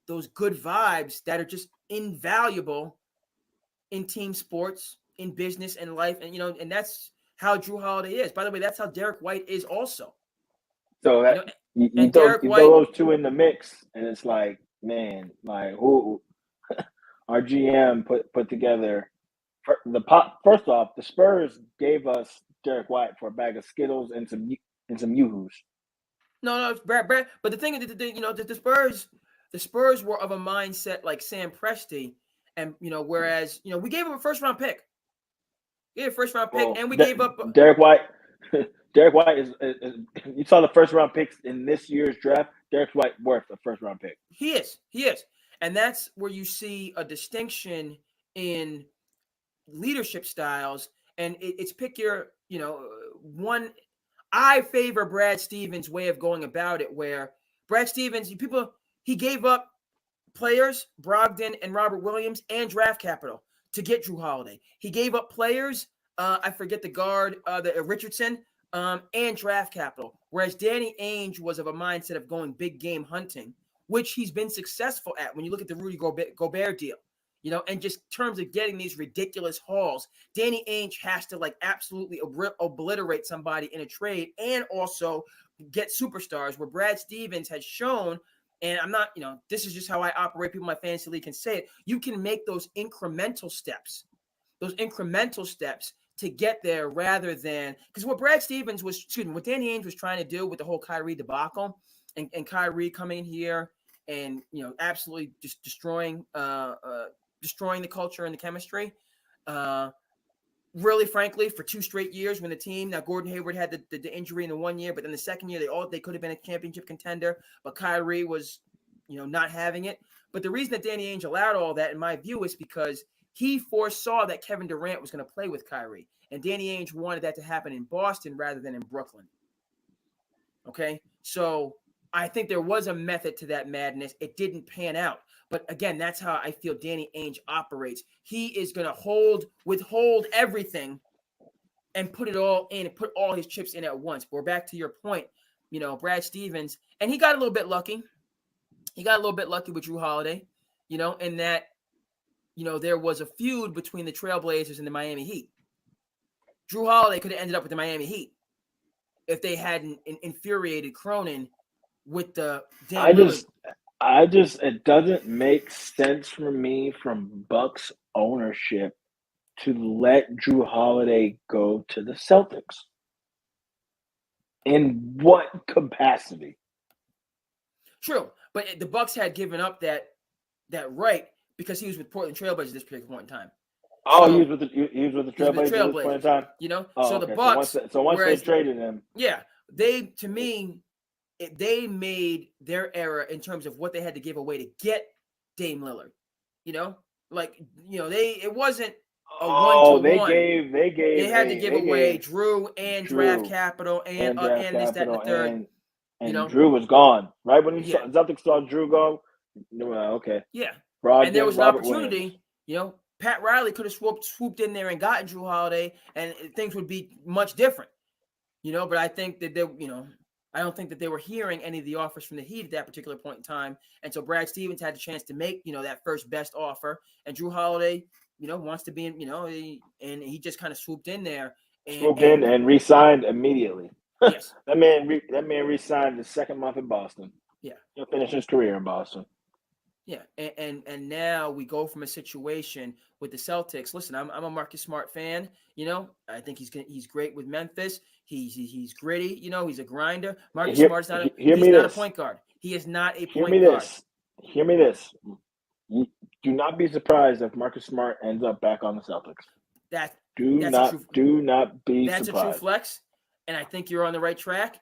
those good vibes that are just invaluable in team sports, in business and life. And, and that's how Drew Holiday is. By the way, that's how Derek White is also. So that you throw those two in the mix, and it's like, man, like who our GM put together the pop. First off, the Spurs gave us Derek White for a bag of Skittles and some Yoo-hoos. No, it's Brad. But the thing is, the Spurs were of a mindset like Sam Presti, and whereas we gave him a first-round pick. We gave a first-round pick, and we gave up Derek White. Derek White is you saw the first-round picks in this year's draft. Derek White worth a first-round pick. He is, and that's where you see a distinction in leadership styles, and it's pick your one. I favor Brad Stevens' way of going about it, where Brad Stevens, he gave up players, Brogdon and Robert Williams, and draft capital to get Drew Holiday. He gave up players, I forget the guard, the Richardson, and draft capital. Whereas Danny Ainge was of a mindset of going big game hunting, which he's been successful at. When you look at the Rudy Gobert deal, and just terms of getting these ridiculous hauls, Danny Ainge has to absolutely obliterate somebody in a trade and also get superstars, where Brad Stevens has shown, and I'm not, this is just how I operate. People in my fantasy league can say it. You can make those incremental steps to get there rather than, because what Brad Stevens was, what Danny Ainge was trying to do with the whole Kyrie debacle and Kyrie coming in here and, absolutely just destroying the culture and the chemistry. Really, frankly, for 2 straight years when the team, now Gordon Hayward had the injury in the 1 year, but then the second year they could have been a championship contender, but Kyrie was, not having it. But the reason that Danny Ainge allowed all that, in my view, is because he foresaw that Kevin Durant was going to play with Kyrie, and Danny Ainge wanted that to happen in Boston rather than in Brooklyn. Okay, so I think there was a method to that madness. It didn't pan out. But again, that's how I feel Danny Ainge operates. He is going to withhold everything and put it all in and put all his chips in at once. But we're back to your point, Brad Stevens. And he got a little bit lucky. He got a little bit lucky with Drew Holiday, in that, there was a feud between the Trailblazers and the Miami Heat. Drew Holiday could have ended up with the Miami Heat if they hadn't infuriated Cronin with the it doesn't make sense for me from Bucks ownership to let Drew Holiday go to the Celtics. In what capacity? True, but the Bucks had given up that right because he was with Portland Trailblazers at this particular point in time. Oh, so, he was with the Trailblazers at this point in time? So the Bucks. So once they traded him. Yeah, to me, they made their era in terms of what they had to give away to get Dame Lillard. It wasn't a 1-to-1. They had to give away Drew and draft capital and this, that, and the third. And Drew was gone right when Celtics saw Drew go. Okay. Yeah, Brogdon, and there was an Robert opportunity. Williams. Pat Riley could have swooped in there and gotten Drew Holiday, and things would be much different. But I think that I don't think that they were hearing any of the offers from the Heat at that particular point in time. And so Brad Stevens had the chance to make, that first best offer. And Drew Holiday, wants to be in, and he just kind of swooped in there. And re-signed immediately. Yes. that man re-signed the second month in Boston. Yeah. He'll finish his career in Boston. Yeah, and now we go from a situation with the Celtics. Listen, I'm a Marcus Smart fan. I think he's great with Memphis. He's gritty. He's a grinder. Marcus Smart's not a Hear he's me not a this. point guard. He is not a Hear me point guard. this. Hear me this. You do not be surprised if Marcus Smart ends up back on the Celtics. That Do that's a true not be that's a true surprised. flex, and I think you're on the right track.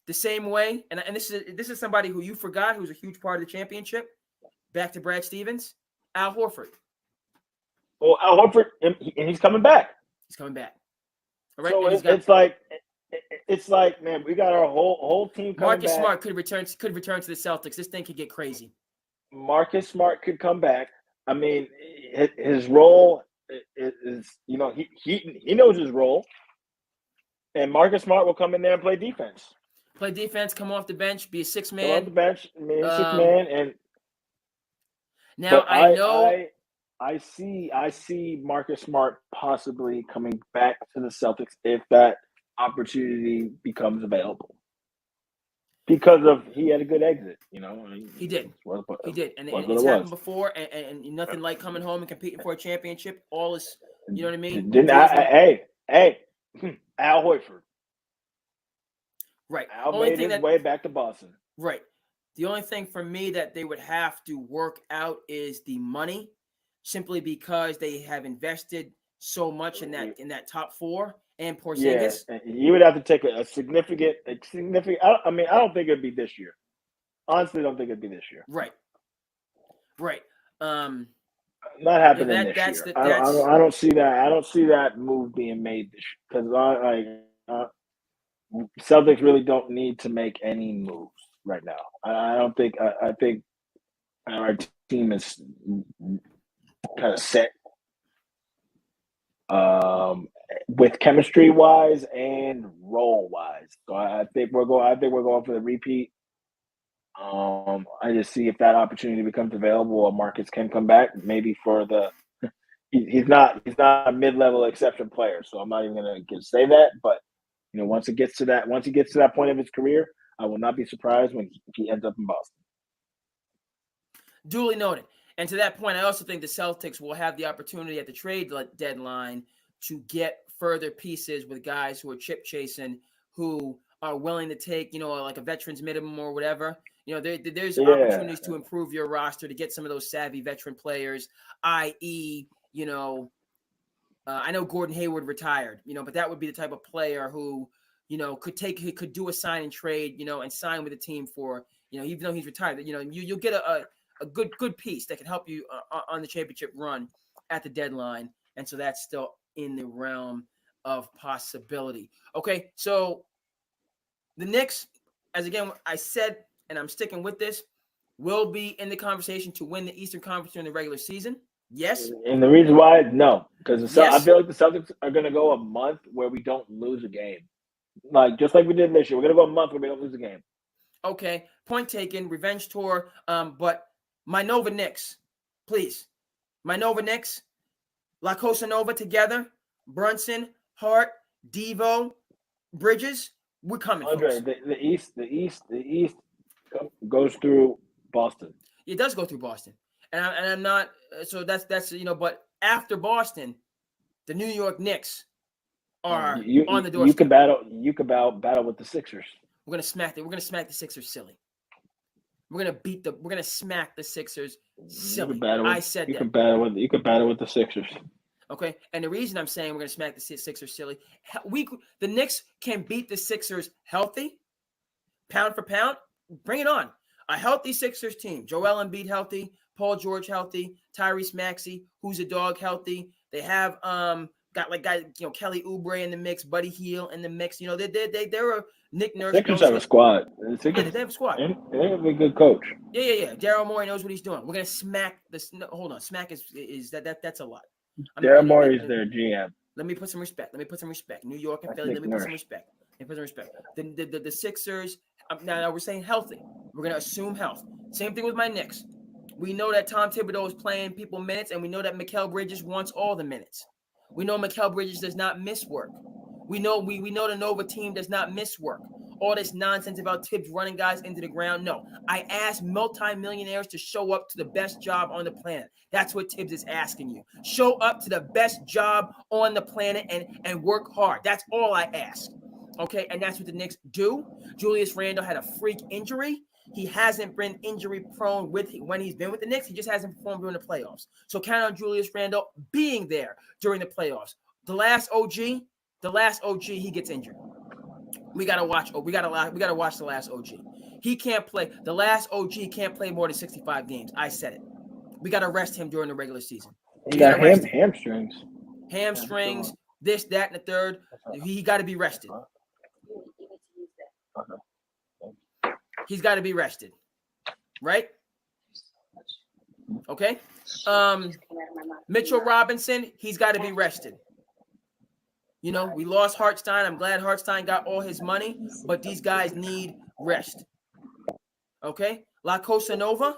The same way, and this is somebody who you forgot who's a huge part of the championship. Back to Brad Stevens, Al Horford. Well, Al Horford, and he's coming back. He's coming back. All right, So and it's like, man, we got our whole team coming Marcus back. Smart could return to the Celtics. This thing could get crazy. Marcus Smart could come back. I mean, his role is he knows his role, and Marcus Smart will come in there and play defense. Play defense, come off the bench, be a six Come off man. the bench, six man, and now I know I see Marcus Smart possibly coming back to the Celtics if that opportunity becomes available. Because he had a good exit, He did. He did, and it's happened before, and nothing like coming home and competing for a championship. All is, you know what I mean? Hey, Al Horford. Right. Al made his way back to Boston. Right. The only thing for me that they would have to work out is the money, simply because they have invested so much in that top four and Porzingis. Yeah, you would have to take a significant. I don't think it'd be this year. Honestly, I don't think it'd be this year. Right. Not happening this year. I don't see that. I don't see that move being made this year because Celtics really don't need to make any moves right now. I don't think. I think our team is kind of set. With chemistry wise and role wise, so I think we're going for the repeat. I just see if that opportunity becomes available, Marcus can come back. Maybe for the he's not a mid-level exception player, so I'm not even going to say that. But once he gets to that point of his career, I will not be surprised when he ends up in Boston. Duly noted. And to that point, I also think the Celtics will have the opportunity at the trade deadline to get further pieces with guys who are chip chasing, who are willing to take, like a veterans minimum or whatever. There's opportunities to improve your roster, to get some of those savvy veteran players, i.e., I know Gordon Hayward retired, but that would be the type of player who, could do a sign and trade, and sign with a team for, even though he's retired, you'll get a good piece that can help you on the championship run at the deadline. And so that's still in the realm of possibility. Okay, so the Knicks, as again I said, and I'm sticking with this, will be in the conversation to win the Eastern Conference during the regular season. Yes. And the reason why, no, because Yes. I feel like the Celtics are going to go a month where we don't lose a game. Just like we did this year. We're going to go a month where we don't lose a game. Okay, point taken, revenge tour. But my Nova Knicks, please. My Nova Knicks, La Cosa Nova together, Brunson, Hart, Devo, Bridges, we're coming. Andre, the East goes through Boston. It does go through Boston, and I'm not. So that's But after Boston, the New York Knicks are on the doorstep. You could battle with the Sixers. We're gonna smack the Sixers silly. We're gonna smack the Sixers silly. I said that. You could battle with the Sixers. Okay, and the reason I'm saying we're going to smack the Sixers silly, the Knicks can beat the Sixers healthy, pound for pound. Bring it on. A healthy Sixers team. Joel Embiid healthy, Paul George healthy, Tyrese Maxey, who's a dog, healthy. They have got guys, Kelly Oubre in the mix, Buddy Hield in the mix. They're a Nick Nurse. Sixers have a squad. They have a squad. And they have a good coach. Yeah. Daryl Morey knows what he's doing. We're going to smack this. No, hold on. Smack is that's a lot. Daryl Morey is their GM. Let me put some respect. New York and Philly. Let me put some respect. The Sixers. Now we're saying healthy. We're gonna assume health. Same thing with my Knicks. We know that Tom Thibodeau is playing people minutes, and we know that Mikal Bridges wants all the minutes. We know Mikal Bridges does not miss work. We know the Nova team does not miss work. all this nonsense about Tibbs running guys into the ground. No, I asked multimillionaires to show up to the best job on the planet. That's what Tibbs is asking you. Show up to the best job on the planet and work hard. That's all I ask. Okay, and that's what the Knicks do. Julius Randle had a freak injury. He hasn't been injury prone when he's been with the Knicks. He just hasn't performed during the playoffs. So count on Julius Randle being there during the playoffs. The last OG, he gets injured. We gotta watch the last OG. He can't play. The last OG can't play more than 65 games. I said it. We gotta rest him during the regular season. He got hamstrings. Hamstrings, this, that, and the third. He got to be rested. He's got to be rested, right? Okay. Mitchell Robinson, he's got to be rested. You know, we lost Hartstein. I'm glad Hartstein got all his money, but these guys need rest. Okay. La Cosa Nova,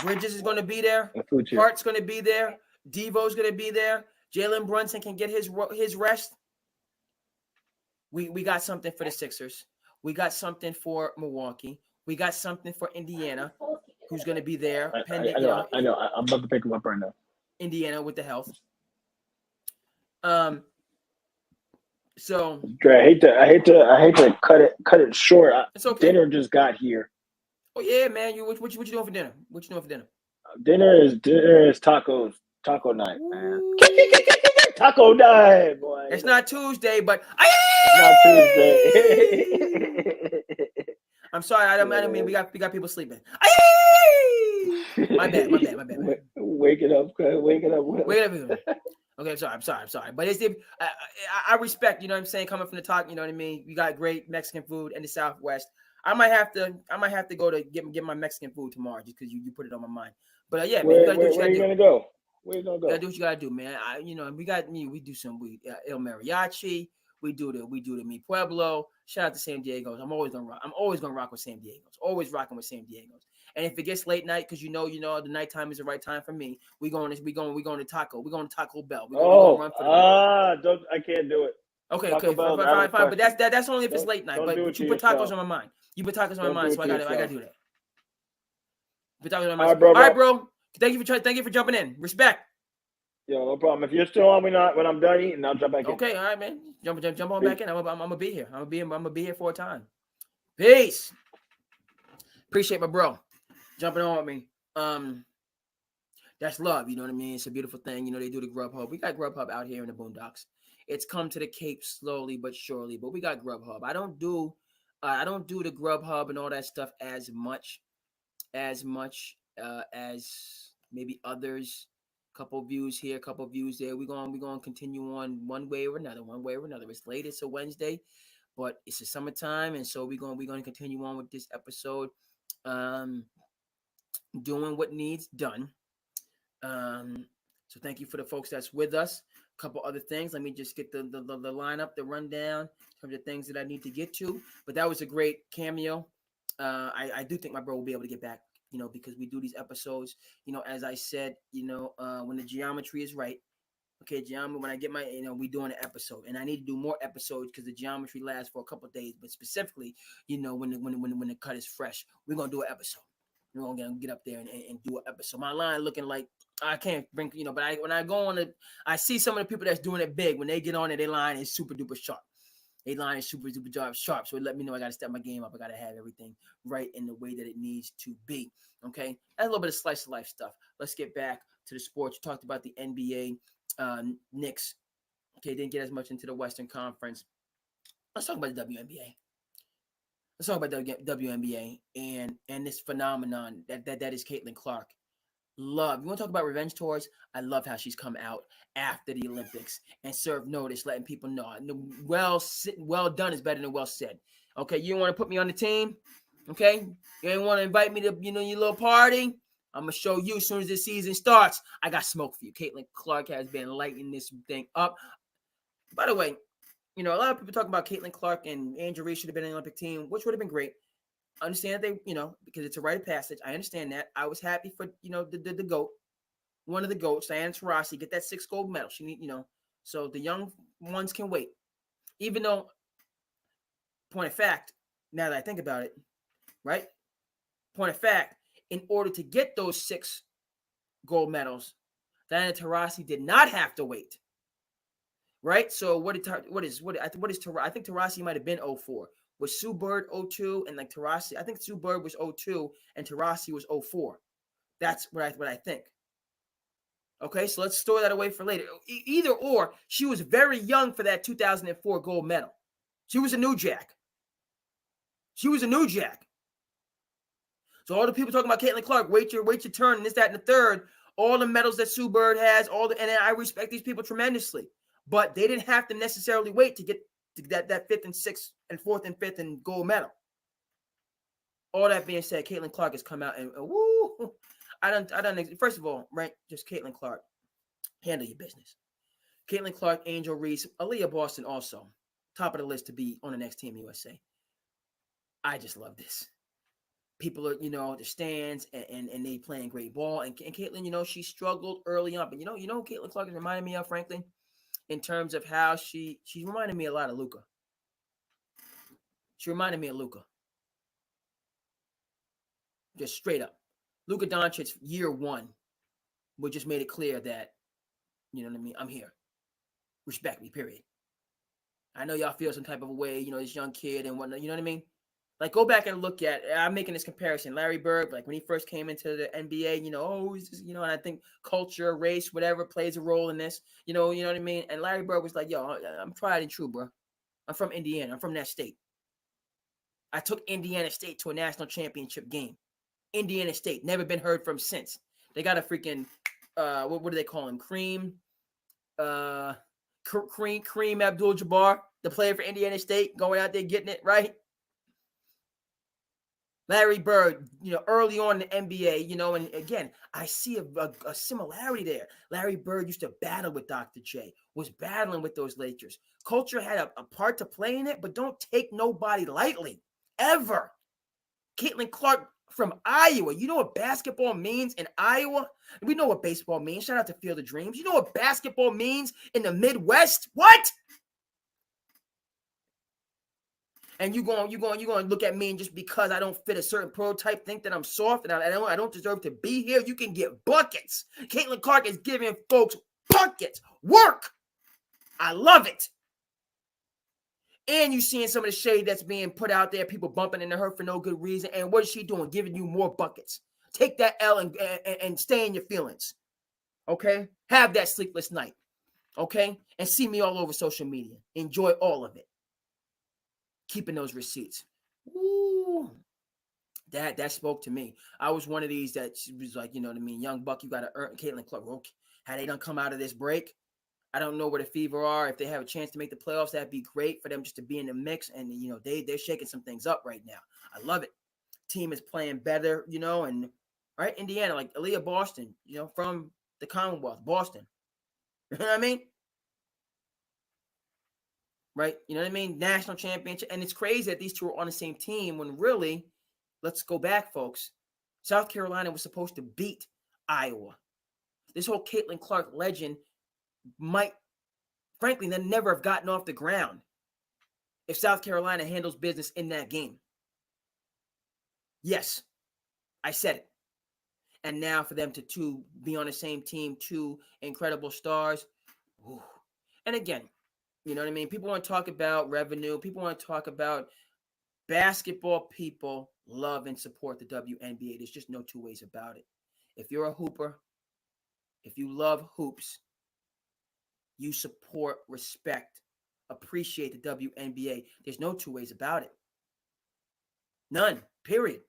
Bridges is going to be there. Hart's going to be there. Devo's going to be there. Jalen Brunson can get his rest. We got something for the Sixers. We got something for Milwaukee. We got something for Indiana, who's going to be there. I know. I'm about to pick him up right now. Indiana with the health. So Dre, I hate to cut it short. It's okay. Dinner just got here. Oh yeah, man. What you doing for dinner? What you doing for dinner? Dinner is taco night, man. Taco night, boy. It's not Tuesday, but it's not Tuesday. I'm sorry. I don't mean we got people sleeping. My bad. Wake it up. Okay, I'm sorry. But it's I respect, you know what I'm saying, coming from the talk, you know what I mean? We got great Mexican food in the Southwest. I might have to go to get my Mexican food tomorrow just because you put it on my mind. But yeah, man, where are you gonna go? Where you gonna go? You gotta do what you gotta do, man. We do some El Mariachi. We do the Mi Pueblo. Shout out to San Diego's. I'm always gonna rock with San Diego's. Always rocking with San Diego's. And if it gets late night, because you know the nighttime is the right time for me, we going to Taco. We're going to Taco Bell. I can't do it. Okay, fine. But that's only if it's late night. But you put tacos on my mind. You put tacos on my mind, so I gotta do that. Put tacos on my mind. All right, bro. Thank you for jumping in. Respect. Yo, no problem. If you're still on, when I'm done eating, I'll jump back in. Okay, all right, man. Jump on back in. I'm gonna be here. I'm gonna be here for a time. Peace. Appreciate my bro jumping on with me. That's love. You know what I mean? It's a beautiful thing. You know, they do the Grubhub. We got Grubhub out here in the boondocks. It's come to the Cape slowly but surely, but we got Grubhub. I don't do the Grubhub and all that stuff as much as maybe others. Couple views here, couple views there. We're gonna continue on one way or another. It's late, it's a Wednesday, but it's the summertime, and so we're gonna continue on with this episode. Doing what needs done. So thank you for the folks that's with us. A couple other things. Let me just get the lineup, the rundown of the things that I need to get to. But that was a great cameo. I do think my bro will be able to get back, you know, because we do these episodes, you know, as I said, you know, when the geometry is right. Okay, geometry, when I get my, you know, we doing an episode, and I need to do more episodes because the geometry lasts for a couple of days. But specifically, you know, when the cut is fresh, we're gonna do an episode. We're gonna get up there and do an episode. My line looking like I can't bring, you know, but when I go on it, I see some of the people that's doing it big. When they get on it, their line is super duper sharp. Their line is super duper sharp. So it let me know I gotta step my game up. I gotta have everything right in the way that it needs to be. Okay, that's a little bit of slice of life stuff. Let's get back to the sports. You talked about the NBA. Knicks, okay, didn't get as much into the Western Conference. Let's talk about the WNBA. Let's talk about the WNBA and this phenomenon that is Caitlin Clark. Love. You want to talk about revenge tours? I love how she's come out after the Olympics and served notice, letting people know. Well done is better than well said. Okay, you don't want to put me on the team. Okay, you ain't want to invite me to, you know, your little party. I'm going to show you as soon as this season starts. I got smoke for you. Caitlin Clark has been lighting this thing up. By the way, you know, a lot of people talk about Caitlin Clark and Angel Reese should have been in the Olympic team, which would have been great. I understand they, you know, because it's a rite of passage. I understand that. I was happy for, you know, the GOAT, one of the GOATs, Diana Taurasi, get that 6 gold medal. She need, you know, so the young ones can wait. Even though point of fact, now that I think about it, right? Point of fact, in order to get those 6 gold medals, Diana Taurasi did not have to wait. Right? So what is Taurasi? I think Taurasi might have been 04. Was Sue Bird 02 and like Taurasi? I think Sue Bird was 02 and Taurasi was 04. That's what I think. Okay, so let's store that away for later. Either or, she was very young for that 2004 gold medal. She was a new jack. So all the people talking about Caitlin Clark, wait your turn, and this, that, and the third. All the medals that Sue Bird has, and I respect these people tremendously. But they didn't have to necessarily wait to get that 5th and 6th and 4th and 5th and gold medal. All that being said, Caitlin Clark has come out and woo. I don't. First of all, right? Just Caitlin Clark, handle your business. Caitlin Clark, Angel Reese, Aaliyah Boston also top of the list to be on the next Team USA. I just love this. People are, the stands and they playing great ball. And Caitlin, she struggled early on, but Caitlin Clark is reminding me of, frankly, in terms of how she reminded me a lot of Luka. She reminded me of Luka. Just straight up. Luka Doncic, year 1, we just made it clear that, you know what I mean, I'm here. Respect me, period. I know y'all feel some type of a way, this young kid and whatnot, you know what I mean? Like, go back and look at, I'm making this comparison. Larry Bird, like when he first came into the NBA, he's just, and I think culture, race, whatever plays a role in this, you know what I mean? And Larry Bird was like, yo, I'm tried and true, bro. I'm from Indiana. I'm from that state. I took Indiana State to a national championship game. Indiana State, never been heard from since. They got a freaking, what do they call him? Kareem Abdul-Jabbar, the player for Indiana State, going out there getting it, right? Larry Bird, early on in the NBA, and again, I see a similarity there. Larry Bird used to battle with Dr. J, was battling with those Lakers. Culture had a part to play in it, but don't take nobody lightly, ever. Caitlin Clark from Iowa. You know what basketball means in Iowa? We know what baseball means. Shout out to Field of Dreams. You know what basketball means in the Midwest? What? And you going to look at me and just because I don't fit a certain prototype, think that I'm soft and I don't deserve to be here. You can get buckets. Caitlin Clark is giving folks buckets. Work. I love it. And you seeing some of the shade that's being put out there, people bumping into her for no good reason. And what is she doing? Giving you more buckets. Take that L and stay in your feelings. Okay? Have that sleepless night. Okay? And see me all over social media. Enjoy all of it. Keeping those receipts. Ooh. That spoke to me. I was one of these that was like, you know what I mean? Young buck, you got to earn. Caitlin Clark, okay. How they done come out of this break? I don't know where the Fever are. If they have a chance to make the playoffs, that'd be great for them just to be in the mix. And, they're shaking some things up right now. I love it. Team is playing better, and right, Indiana, like Aaliyah Boston, from the Commonwealth, Boston. You know what I mean? Right? You know what I mean? National championship. And it's crazy that these two are on the same team when really, let's go back, folks. South Carolina was supposed to beat Iowa. This whole Caitlin Clark legend might, frankly, then never have gotten off the ground if South Carolina handles business in that game. Yes, I said it. And now for them to be on the same team, 2 incredible stars. Ooh. And again, you know what I mean? People want to talk about revenue. People want to talk about basketball. People love and support the WNBA. There's just no two ways about it. If you're a hooper, if you love hoops, you support, respect, appreciate the WNBA. There's no two ways about it. None, period.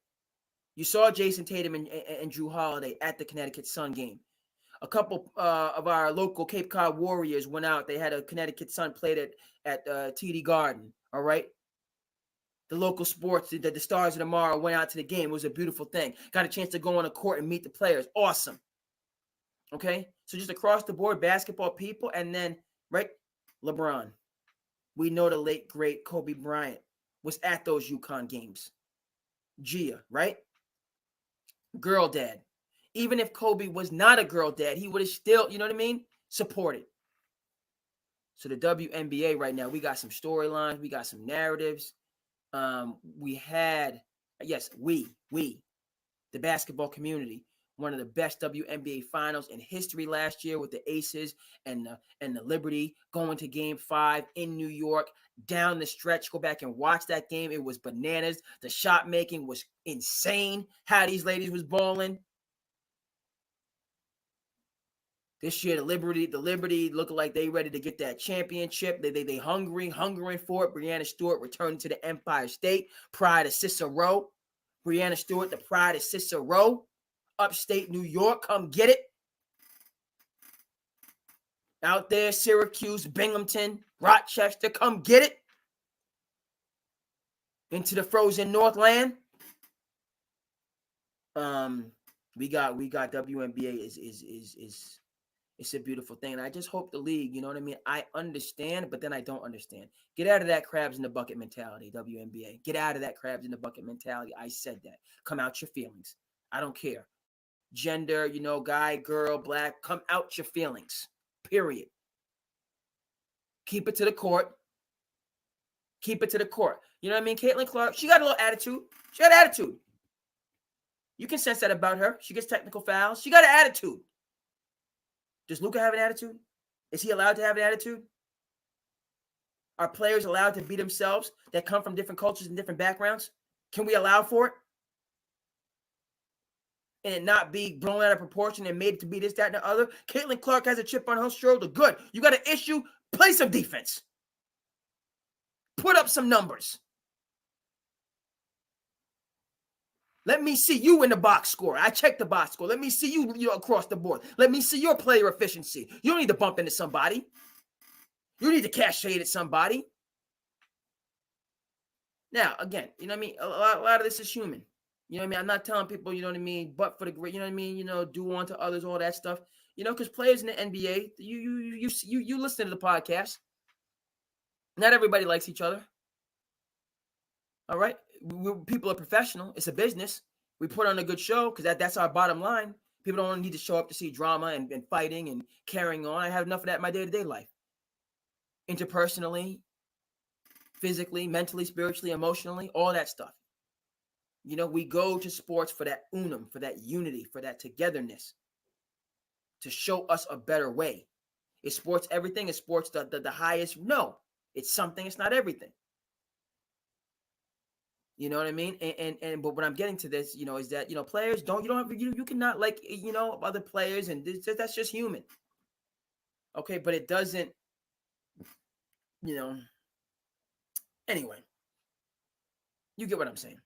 You saw Jason Tatum and Drew Holiday at the Connecticut Sun game. A couple of our local Cape Cod Warriors went out. They had a Connecticut Sun played at TD Garden, all right? The local sports, the Stars of Tomorrow went out to the game. It was a beautiful thing. Got a chance to go on a court and meet the players. Awesome. Okay? So just across the board, basketball people, and then, right, LeBron. We know the late, great Kobe Bryant was at those UConn games. Gia, right? Girl dad. Even if Kobe was not a girl dad, he would have still, you know what I mean? Supported. So the WNBA right now, we got some storylines. We got some narratives. We had, yes, we, the basketball community, one of the best WNBA finals in history last year with the Aces and the Liberty going to Game 5 in New York. Down the stretch, go back and watch that game. It was bananas. The shot making was insane. How these ladies was balling. This year, the Liberty looking like they ready to get that championship. They hungering for it. Breanna Stewart returning to the Empire State. Pride of Cicero. Breanna Stewart, the pride of Cicero. Upstate New York, come get it. Out there, Syracuse, Binghamton, Rochester, come get it. Into the frozen Northland. We got WNBA is it's a beautiful thing. And I just hope the league, you know what I mean? I understand, but then I don't understand. Get out of that crabs in the bucket mentality, WNBA. Get out of that crabs in the bucket mentality. I said that. Come out your feelings. I don't care. Gender, guy, girl, black, come out your feelings. Period. Keep it to the court. Keep it to the court. You know what I mean? Caitlin Clark, she got a little attitude. She got attitude. You can sense that about her. She gets technical fouls. She got an attitude. Does Luka have an attitude? Is he allowed to have an attitude? Are players allowed to be themselves that come from different cultures and different backgrounds? Can we allow for it? And it not be blown out of proportion and made to be this, that, and the other? Caitlin Clark has a chip on her shoulder. Good. You got an issue? Play some defense. Put up some numbers. Let me see you in the box score. I checked the box score. Let me see you, across the board. Let me see your player efficiency. You don't need to bump into somebody. You need to cash shade at somebody. Now, again, you know what I mean? A lot of this is human. You know what I mean? I'm not telling people, you know what I mean, but for the great, you know what I mean? Do unto others, all that stuff. Because players in the NBA, you listen to the podcast. Not everybody likes each other. All right? People are professional. It's a business. We put on a good show because that's our bottom line. People don't need to show up to see drama and fighting and carrying on. I have enough of that in my day-to-day life. Interpersonally, physically, mentally, spiritually, emotionally, all that stuff. We go to sports for that unum, for that unity, for that togetherness, to show us a better way. Is sports everything? Is sports the highest? No, it's something. It's not everything. You know what I mean? But what I'm getting to this, is that, players you cannot like, other players, and that's just human. Okay. But it doesn't, anyway, you get what I'm saying.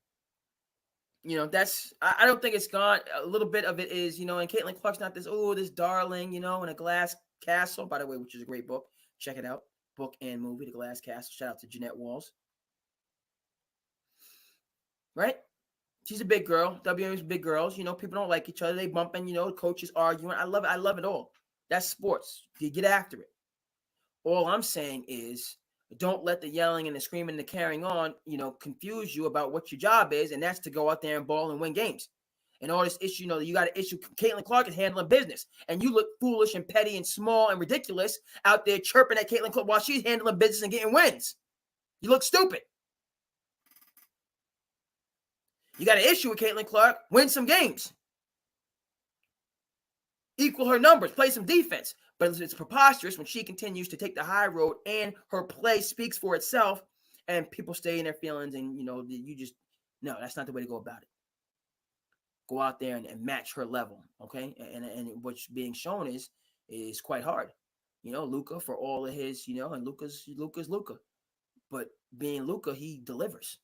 I don't think it's gone. A little bit of it is, and Caitlin Clark's not this darling, in a glass castle, by the way, which is a great book. Check it out. Book and movie, The Glass Castle. Shout out to Jeanette Walls. Right? She's a big girl. WNBA's big girls. People don't like each other. They bumping, coaches arguing. I love it. I love it all. That's sports. You get after it. All I'm saying is don't let the yelling and the screaming and the carrying on, confuse you about what your job is, and that's to go out there and ball and win games. And all this issue, you got an issue. Caitlin Clark is handling business, and you look foolish and petty and small and ridiculous out there chirping at Caitlin Clark while she's handling business and getting wins. You look stupid. You got an issue with Caitlin Clark, win some games. Equal her numbers, play some defense. But it's preposterous when she continues to take the high road and her play speaks for itself and people stay in their feelings and, no, that's not the way to go about it. Go out there and match her level, okay? And what's being shown is quite hard. Luka, for all of his, and Luka's Luka. But being Luka, he delivers.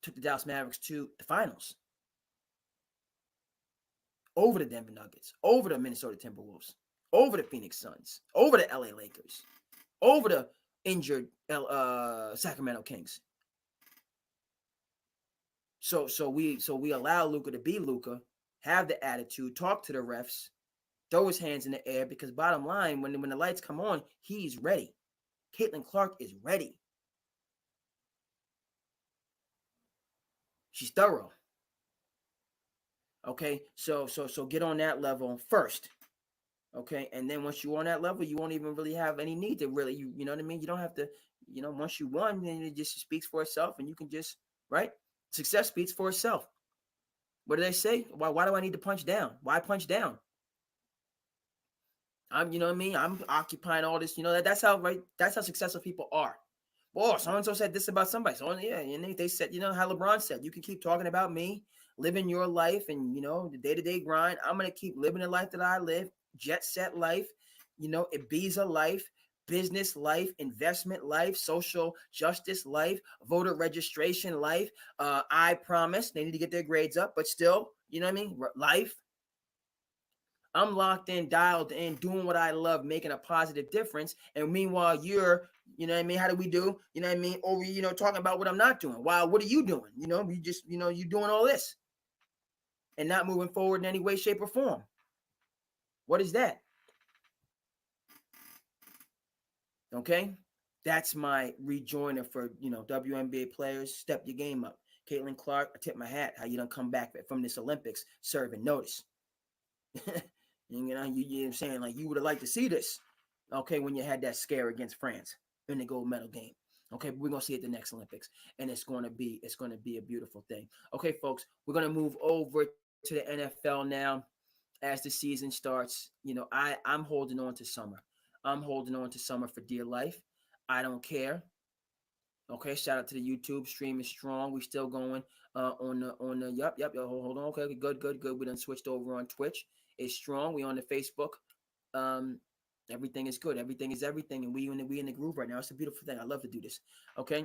Took the Dallas Mavericks to the finals. Over the Denver Nuggets, over the Minnesota Timberwolves, over the Phoenix Suns, over the LA Lakers, over the injured Sacramento Kings. So we allow Luka to be Luka, have the attitude, talk to the refs, throw his hands in the air, because bottom line, when the lights come on, he's ready. Caitlin Clark is ready. She's thorough. Okay, so get on that level first. Okay, and then once you're on that level, you won't even really have any need to really, you know what I mean? You don't have to, once you won, then it just speaks for itself, and you can just, right? Success speaks for itself. What do they say? Why do I need to punch down? Why punch down? I'm, you know what I mean? I'm occupying all this, that's how, right? That's how successful people are. Well, so-and-so said this about somebody. So, yeah, and they said, how LeBron said, you can keep talking about me, living your life and, the day-to-day grind. I'm going to keep living the life that I live, jet set life, Ibiza life, business life, investment life, social justice life, voter registration life. I promise they need to get their grades up, but still, you know what I mean? Life. I'm locked in, dialed in, doing what I love, making a positive difference. And meanwhile, you're, how do we do? Over, talking about what I'm not doing. Wow, what are you doing? You just, you doing all this and not moving forward in any way, shape, or form. What is that? Okay. That's my rejoiner for, WNBA players. Step your game up. Caitlin Clark, I tip my hat. How you done come back from this Olympics serving notice. You know what I'm saying? Like, you would have liked to see this, okay, when you had that scare against France in the gold medal game. Okay, but we're gonna see it the next Olympics, and it's gonna be a beautiful thing. Okay, folks, we're gonna move over to the NFL now as the season starts. I'm holding on to summer. I'm holding on to summer for dear life. I don't care. Okay, shout out to the YouTube stream is strong. We still going on the yep. Hold on. Okay, good. We done switched over on Twitch. It's strong. We on the Facebook. Everything is good. Everything is everything, and we in the groove right now. It's a beautiful thing. I love to do this. Okay,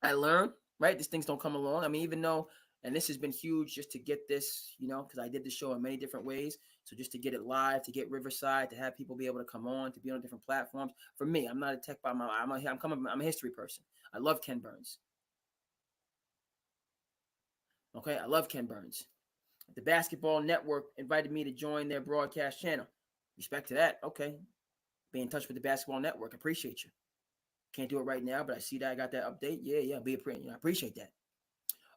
I learned, right? These things don't come along. I mean, even though, and this has been huge just to get this, because I did the show in many different ways. So just to get it live, to get Riverside, to have people be able to come on, to be on different platforms. For me, I'm not a tech by my. I'm a history person. I love Ken Burns. Okay, I love Ken Burns. The Basketball Network invited me to join their broadcast channel. Respect to that. Okay, be in touch with the Basketball Network. Appreciate you. Can't do it right now, but I see that I got that update. Yeah. I appreciate that.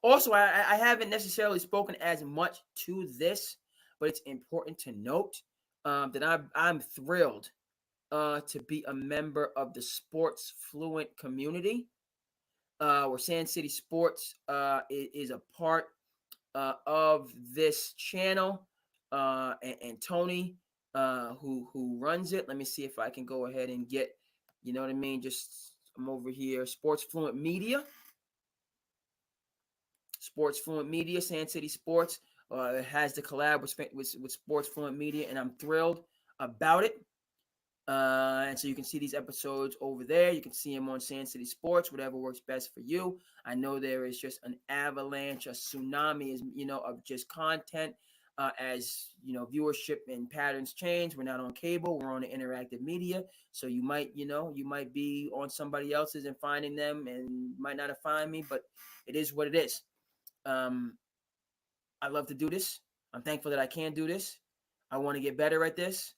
Also, I haven't necessarily spoken as much to this, but it's important to note that I'm thrilled to be a member of the Sports Fluent community, where Sand City Sports is a part of this channel, and Tony, who runs it. Let me see if I can go ahead and get, you know what I mean? Just, I'm over here, Sports Fluent Media, Sand City Sports has the collab with Sports Fluent Media, and I'm thrilled about it. And so you can see these episodes over there. You can see them on Sand City Sports, whatever works best for you. I know there is just an avalanche, a tsunami, of just content as viewership and patterns change. We're not on cable; we're on the interactive media. So you might be on somebody else's and finding them, and might not have found me, but it is what it is. I love to do this. I'm thankful that I can do this. I want to get better at this.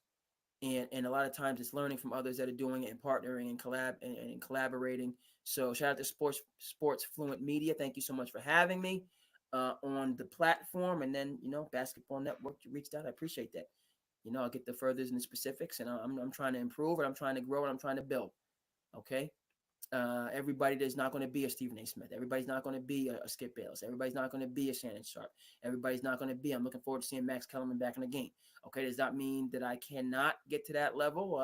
And a lot of times it's learning from others that are doing it and partnering and collaborating. So shout out to Sports Fluent Media. Thank you so much for having me on the platform. And then, Basketball Network reached out. I appreciate that. I'll get the furthers and the specifics, and I'm trying to improve, and I'm trying to grow, and I'm trying to build. Okay. Everybody is not going to be a Stephen A. Smith. Everybody's not going to be a Skip Bayless. Everybody's not going to be a Shannon Sharp. Everybody's not going to be. I'm looking forward to seeing Max Kellerman back in the game. Okay, does that mean that I cannot get to that level?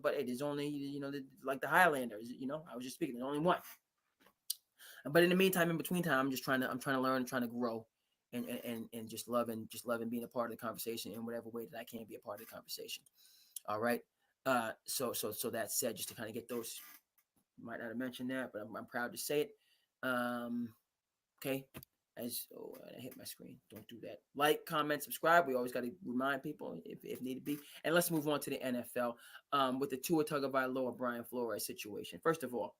But it is only, like the Highlanders. I was just speaking. There's only one. But in the meantime, in between time, I'm trying to learn, and trying to grow, and just loving being a part of the conversation in whatever way that I can be a part of the conversation. All right. So that said, just to kind of get those. Might not have mentioned that, but I'm proud to say it. Okay. I hit my screen. Don't do that. Like, comment, subscribe. We always got to remind people if need to be. And let's move on to the NFL with the Tua Tagovailoa Brian Flores situation. First of all,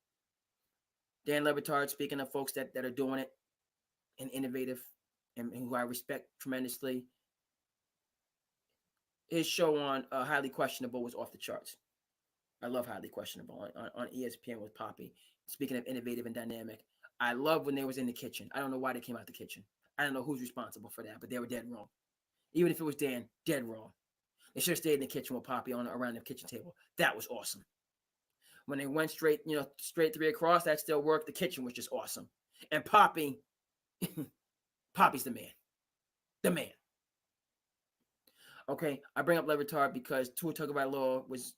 Dan Le Batard, speaking of folks that are doing it and innovative and who I respect tremendously, his show on Highly Questionable was off the charts. I love Highly Questionable on ESPN with Poppy. Speaking of innovative and dynamic, I love when they was in the kitchen. I don't know why they came out the kitchen. I don't know who's responsible for that, but they were dead wrong. Even if it was Dan, dead wrong. They should have stayed in the kitchen with Poppy around the kitchen table. That was awesome. When they went straight, straight 3 across, that still worked. The kitchen was just awesome. And Poppy, Poppy's the man. The man. Okay, I bring up Le Batard because Tua Tagovailoa was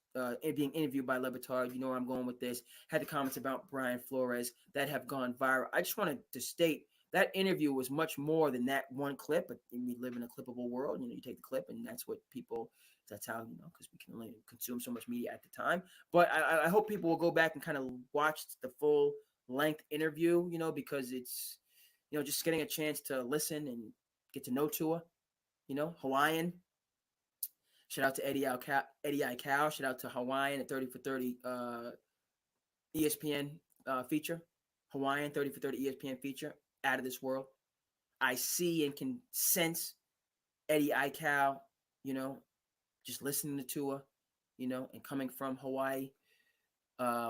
being interviewed by Le Batard. You know where I'm going with this. Had the comments about Brian Flores that have gone viral. I just wanted to state that interview was much more than that one clip. But we live in a clippable world. You take the clip, and that's what people. That's how because we can only consume so much media at the time. But I hope people will go back and kind of watch the full length interview. Because it's just getting a chance to listen and get to know Tua. Hawaiian. Shout out to Eddie Aikau. Shout out to Hawaiian at 30 for 30 ESPN feature. Hawaiian 30 for 30 ESPN feature. Out of this world. I see and can sense Eddie Aikau, just listening to Tua, and coming from Hawaii,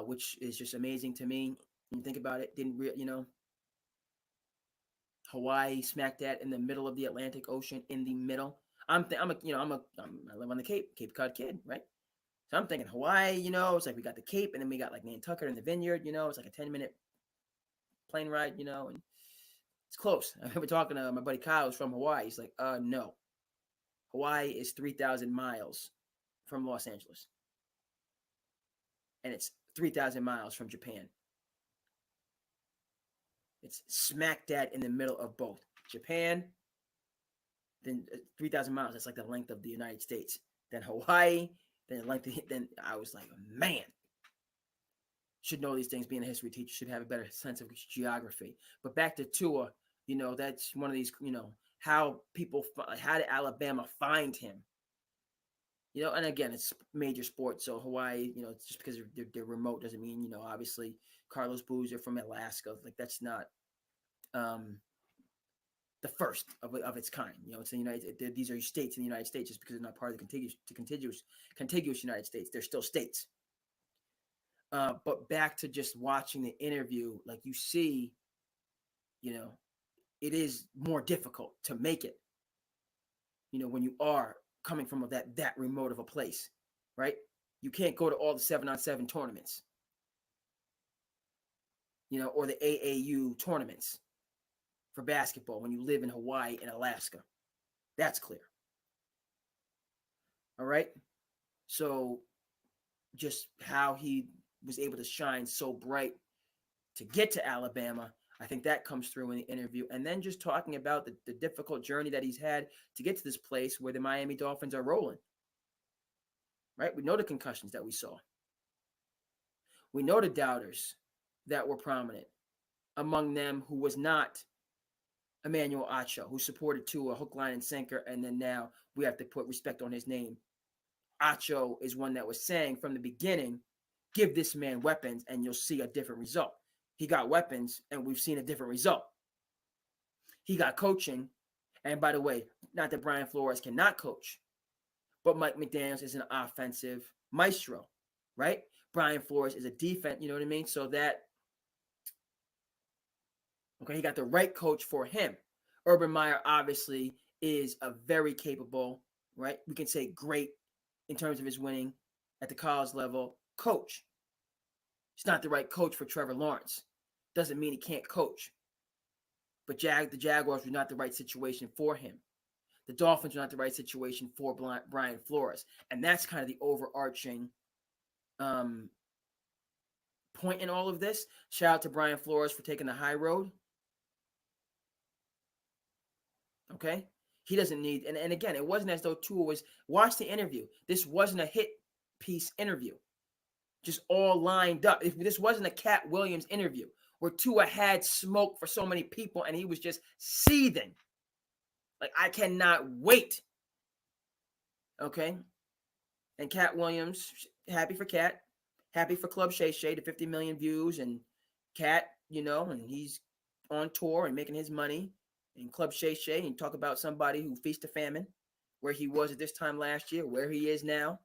which is just amazing to me. When you think about it, Hawaii smack dab in the middle of the Atlantic Ocean, in the middle. I live on the Cape Cod kid, right? So I'm thinking Hawaii, it's like we got the Cape and then we got like Nantucket and the Vineyard, it's like a 10-minute plane ride, and it's close. I remember talking to my buddy Kyle who's from Hawaii. He's like, no. Hawaii is 3,000 miles from Los Angeles. And it's 3,000 miles from Japan. It's smack dab in the middle of both. Japan, then 3,000 miles. That's like the length of the United States. Then Hawaii, then I was like, man, should know these things. Being a history teacher, should have a better sense of geography. But back to Tua, that's one of these, how did Alabama find him? And again, it's major sports. So Hawaii, just because they're remote doesn't mean, obviously Carlos Boozer from Alaska. Like that's not the first of its kind. It's the these are states in the United States just because they're not part of the contiguous United States. They're still states. But back to just watching the interview, like you see, it is more difficult to make it, when you are coming from that remote of a place, right? You can't go to all the 7-on-7 tournaments, or the AAU tournaments for basketball when you live in Hawaii and Alaska. That's clear. All right. So just how he was able to shine so bright to get to Alabama, I think that comes through in the interview. And then just talking about the difficult journey that he's had to get to this place where the Miami Dolphins are rolling. Right? We know the concussions that we saw. We know the doubters that were prominent. Among them, who was not Emmanuel Acho, who supported Tua, hook, line, and sinker. And then now we have to put respect on his name. Acho is one that was saying from the beginning, give this man weapons and you'll see a different result. He got weapons and we've seen a different result. He got coaching. And by the way, not that Brian Flores cannot coach, but Mike McDaniels is an offensive maestro, right? Brian Flores is a defense, you know what I mean? So that, okay, he got the right coach for him. Urban Meyer obviously is a very capable, right? We can say great in terms of his winning at the college level coach. He's not the right coach for Trevor Lawrence. Doesn't mean he can't coach. But the Jaguars were not the right situation for him. The Dolphins were not the right situation for Brian Flores. And that's kind of the overarching point in all of this. Shout out to Brian Flores for taking the high road. Okay? He doesn't need, and again, it wasn't as though Tua was, watch the interview. This wasn't a hit piece interview. Just all lined up. If this wasn't a Cat Williams interview where Tua had smoke for so many people and he was just seething. Like, I cannot wait. Okay? And Cat Williams, happy for Cat. Happy for Club Shay Shay, the 50 million views. And Cat, and he's on tour and making his money. And Club Shay Shay, and talk about somebody who faced a famine, where he was at this time last year, where he is now.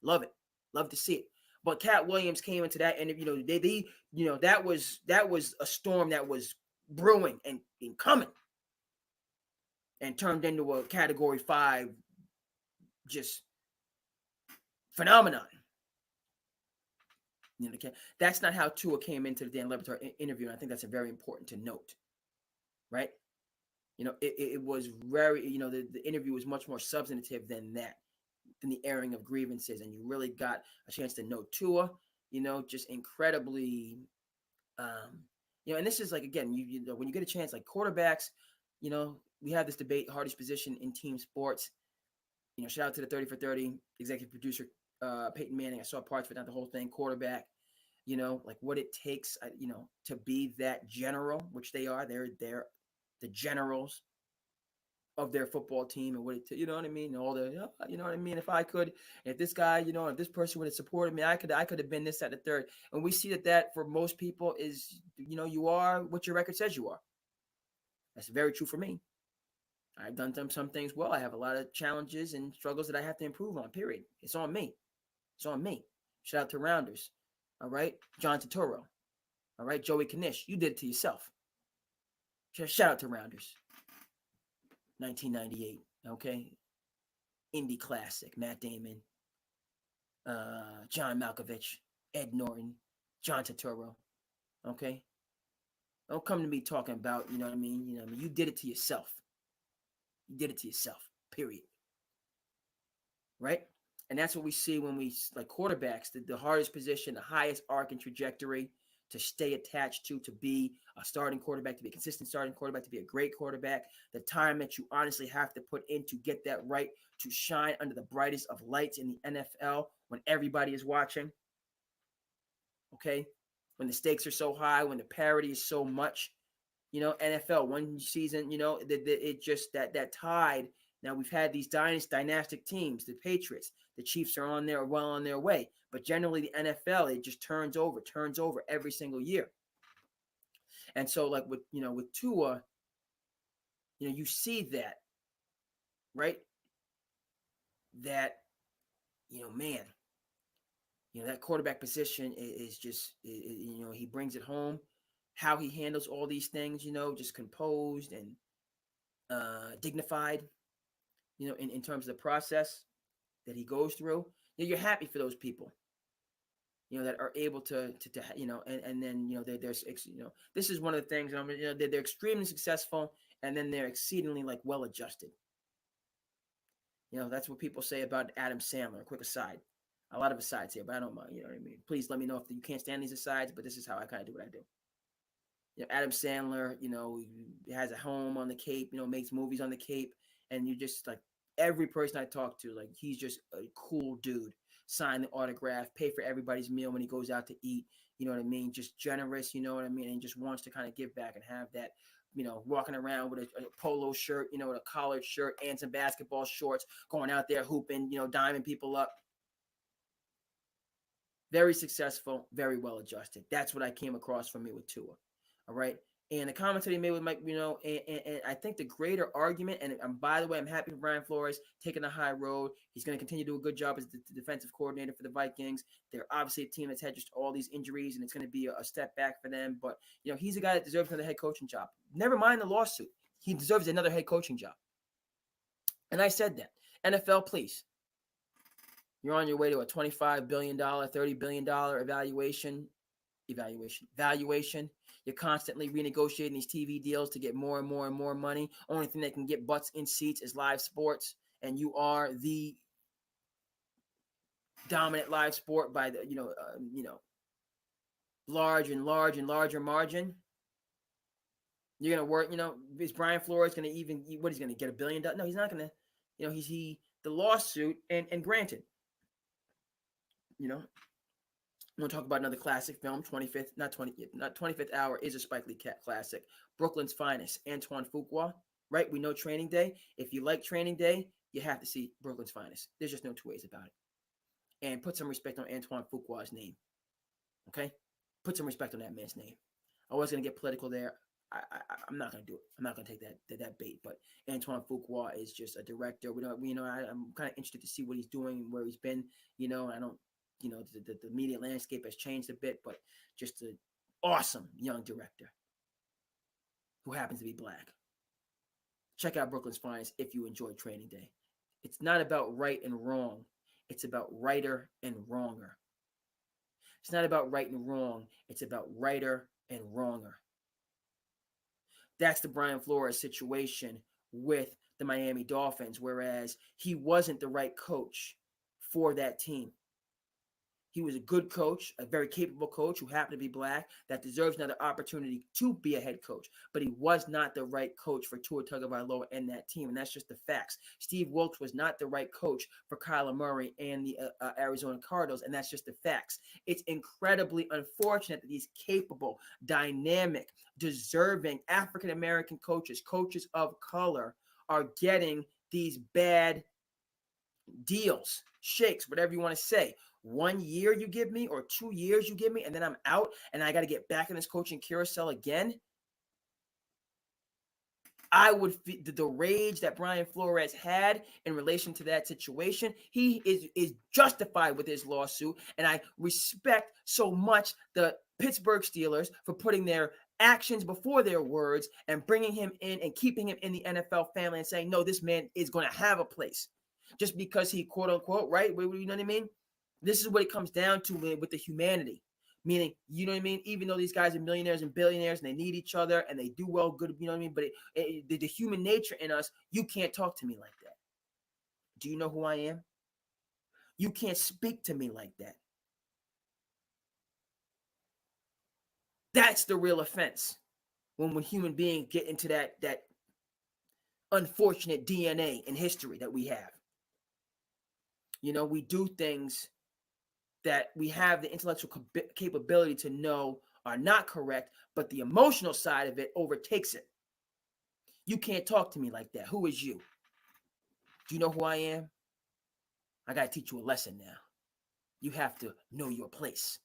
Love it. Love to see it. But Cat Williams came into that interview. That was a storm that was brewing and coming, and turned into a Category 5 just phenomenon. You know, that's not how Tua came into the Dan Le Batard interview, and I think that's a very important to note, right? You know, it was very, you know, the interview was much more substantive than that, than the airing of grievances, and you really got a chance to know Tua, you know, just incredibly, you know, and this is like, again, you know, when you get a chance, like quarterbacks, you know, we have this debate, hardest position in team sports. You know, shout out to the 30 for 30 executive producer, Peyton Manning. I saw parts of it, not the whole thing. Quarterback, you know, like what it takes, you know, to be that general, which they are. They're the generals of their football team, and what it, you know what I mean? All the, you know what I mean? If this guy, you know, if this person would have supported me, I could have been this at the third. And we see that for most people is, you know, you are what your record says you are. That's very true for me. I've done some things well. I have a lot of challenges and struggles that I have to improve on, period. It's on me. It's on me. Shout out to Rounders. All right. John Turturro. All right. Joey Knish. You did it to yourself. Shout out to Rounders. 1998. Okay. Indy Classic. Matt Damon. John Malkovich. Ed Norton. John Turturro. Okay. Don't come to me talking about, you know what I mean? You know what I mean? You did it to yourself. You did it to yourself. Period. Right? And that's what we see when we, like quarterbacks, the hardest position, the highest arc and trajectory to stay attached to be a starting quarterback, to be a consistent starting quarterback, to be a great quarterback, the time that you honestly have to put in to get that right, to shine under the brightest of lights in the NFL when everybody is watching. Okay? When the stakes are so high, when the parity is so much, you know, NFL, one season, you know, it just, that tide. Now we've had these dynastic teams, the Patriots, the Chiefs are well on their way. But generally the NFL, it just turns over every single year. And so like with Tua, you know, you see that, right? That, you know, man, you know, that quarterback position is just, you know, he brings it home. How he handles all these things, you know, just composed and dignified, you know, in terms of the process that he goes through. You know, you're happy for those people, you know, that are able to you know, and then, you know, there's, you know, this is one of the things, you know, they're extremely successful, and then they're exceedingly like well adjusted. You know, that's what people say about Adam Sandler. Quick aside, a lot of asides here, but I don't mind. You know what I mean? Please let me know if you can't stand these asides, but this is how I kind of do what I do. You know, Adam Sandler, you know, he has a home on the Cape, you know, makes movies on the Cape, and you just like every person I talk to, like he's just a cool dude. Sign the autograph, pay for everybody's meal when he goes out to eat. You know what I mean? Just generous, you know what I mean? And just wants to kind of give back and have that, you know, walking around with a polo shirt, you know, with a collared shirt and some basketball shorts, going out there hooping, you know, diming people up. Very successful, very well adjusted. That's what I came across from me with Tua. All right. And the comments that he made with Mike, you know, and I think the greater argument, and by the way, I'm happy for Brian Flores taking the high road. He's going to continue to do a good job as the defensive coordinator for the Vikings. They're obviously a team that's had just all these injuries, and it's going to be a step back for them. But, you know, he's a guy that deserves another head coaching job. Never mind the lawsuit. He deserves another head coaching job. And I said that. NFL, please. You're on your way to a $25 billion, $30 billion valuation. You're constantly renegotiating these TV deals to get more and more and more money. Only thing that can get butts in seats is live sports, and you are the dominant live sport by the large and larger margin. You're gonna work. You know, is Brian Flores gonna even? What he's gonna get $1 billion? No, he's not gonna. You know, the lawsuit and granted. You know. We'll talk about another classic film, 25th Hour is a Spike Lee classic. Brooklyn's Finest, Antoine Fuqua, right? We know Training Day. If you like Training Day, you have to see Brooklyn's Finest. There's just no two ways about it. And put some respect on Antoine Fuqua's name, okay? Put some respect on that man's name. I was going to get political there. I'm not going to do it. I'm not going to take that bait. But Antoine Fuqua is just a director. I'm kind of interested to see what he's doing, where he's been. You know, I don't. You know, the media landscape has changed a bit, but just an awesome young director who happens to be Black. Check out Brooklyn's Finest if you enjoy Training Day. It's not about right and wrong. It's about righter and wronger. It's not about right and wrong. It's about righter and wronger. That's the Brian Flores situation with the Miami Dolphins, whereas he wasn't the right coach for that team. He was a good coach, a very capable coach who happened to be black that deserves another opportunity to be a head coach. But he was not the right coach for Tua Tagovailoa and that team, and that's just the facts. Steve Wilkes was not the right coach for Kyler Murray and the Arizona Cardinals, and that's just the facts. It's incredibly unfortunate that these capable, dynamic, deserving African-American coaches, coaches of color, are getting these bad deals, shakes, whatever you want to say. 1 year you give me or 2 years you give me, and then I'm out and I got to get back in this coaching carousel again. I would feel the rage that Brian Flores had in relation to that situation. He is justified with his lawsuit, and I respect so much the Pittsburgh Steelers for putting their actions before their words and bringing him in and keeping him in the NFL family and saying, no, this man is going to have a place just because he quote unquote, right? You know what I mean? This is what it comes down to with the humanity. Meaning, you know what I mean? Even though these guys are millionaires and billionaires and they need each other and they do well, good, you know what I mean? But the human nature in us, you can't talk to me like that. Do you know who I am? You can't speak to me like that. That's the real offense. When human beings get into that unfortunate DNA and history that we have. You know, we do things that we have the intellectual capability to know are not correct, but the emotional side of it overtakes it. You can't talk to me like that. Who is you? Do you know who I am? I got to teach you a lesson now. You have to know your place.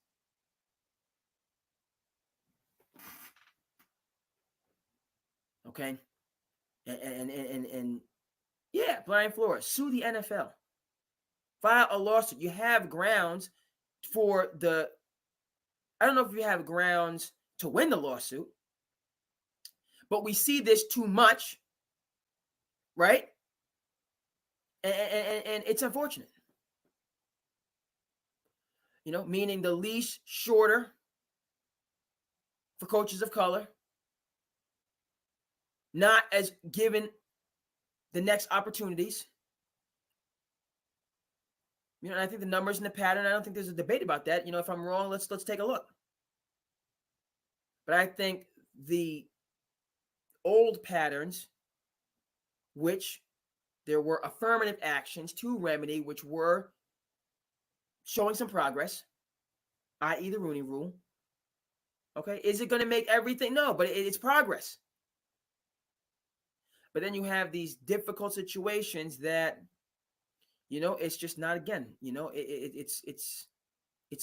Okay? And yeah, Brian Flores, sue the NFL. File a lawsuit. You have grounds for I don't know if you have grounds to win the lawsuit, but we see this too much, right? And it's unfortunate. You know, meaning the leash shorter for coaches of color, not as given the next opportunities. You know, and I think the numbers in the pattern, I don't think there's a debate about that. You know, if I'm wrong, let's take a look. But I think the old patterns, which there were affirmative actions to remedy, which were showing some progress, i.e. the Rooney Rule. Okay, is it going to make everything? No, but it's progress. But then you have these difficult situations that, you know, it's just not, again, you know, it's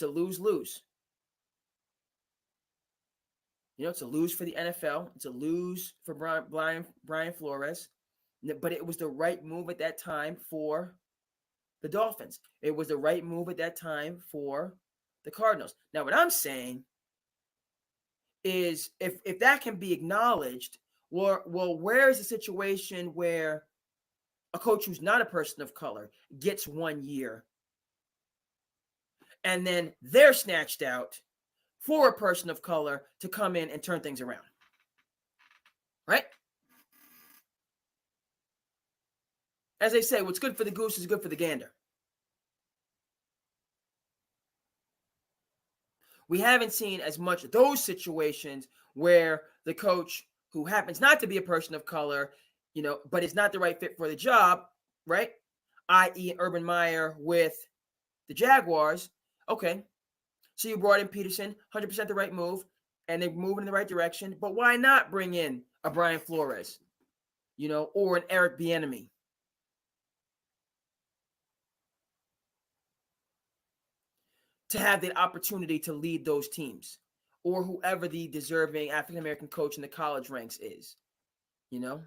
a lose-lose. You know, it's a lose for the NFL. It's a lose for Brian Flores. But it was the right move at that time for the Dolphins. It was the right move at that time for the Cardinals. Now, what I'm saying is if that can be acknowledged, well, where is the situation where a coach who's not a person of color gets 1 year and then they're snatched out for a person of color to come in and turn things around? Right? As they say, what's good for the goose is good for the gander. We haven't seen as much of those situations where the coach who happens not to be a person of color, you know, but is not the right fit for the job, right? i.e. Urban Meyer with the Jaguars. Okay, so you brought in Peterson, 100% the right move, and they're moving in the right direction. But why not bring in a Brian Flores, you know, or an Eric Bieniemy? To have the opportunity to lead those teams, or whoever the deserving African-American coach in the college ranks is. You know,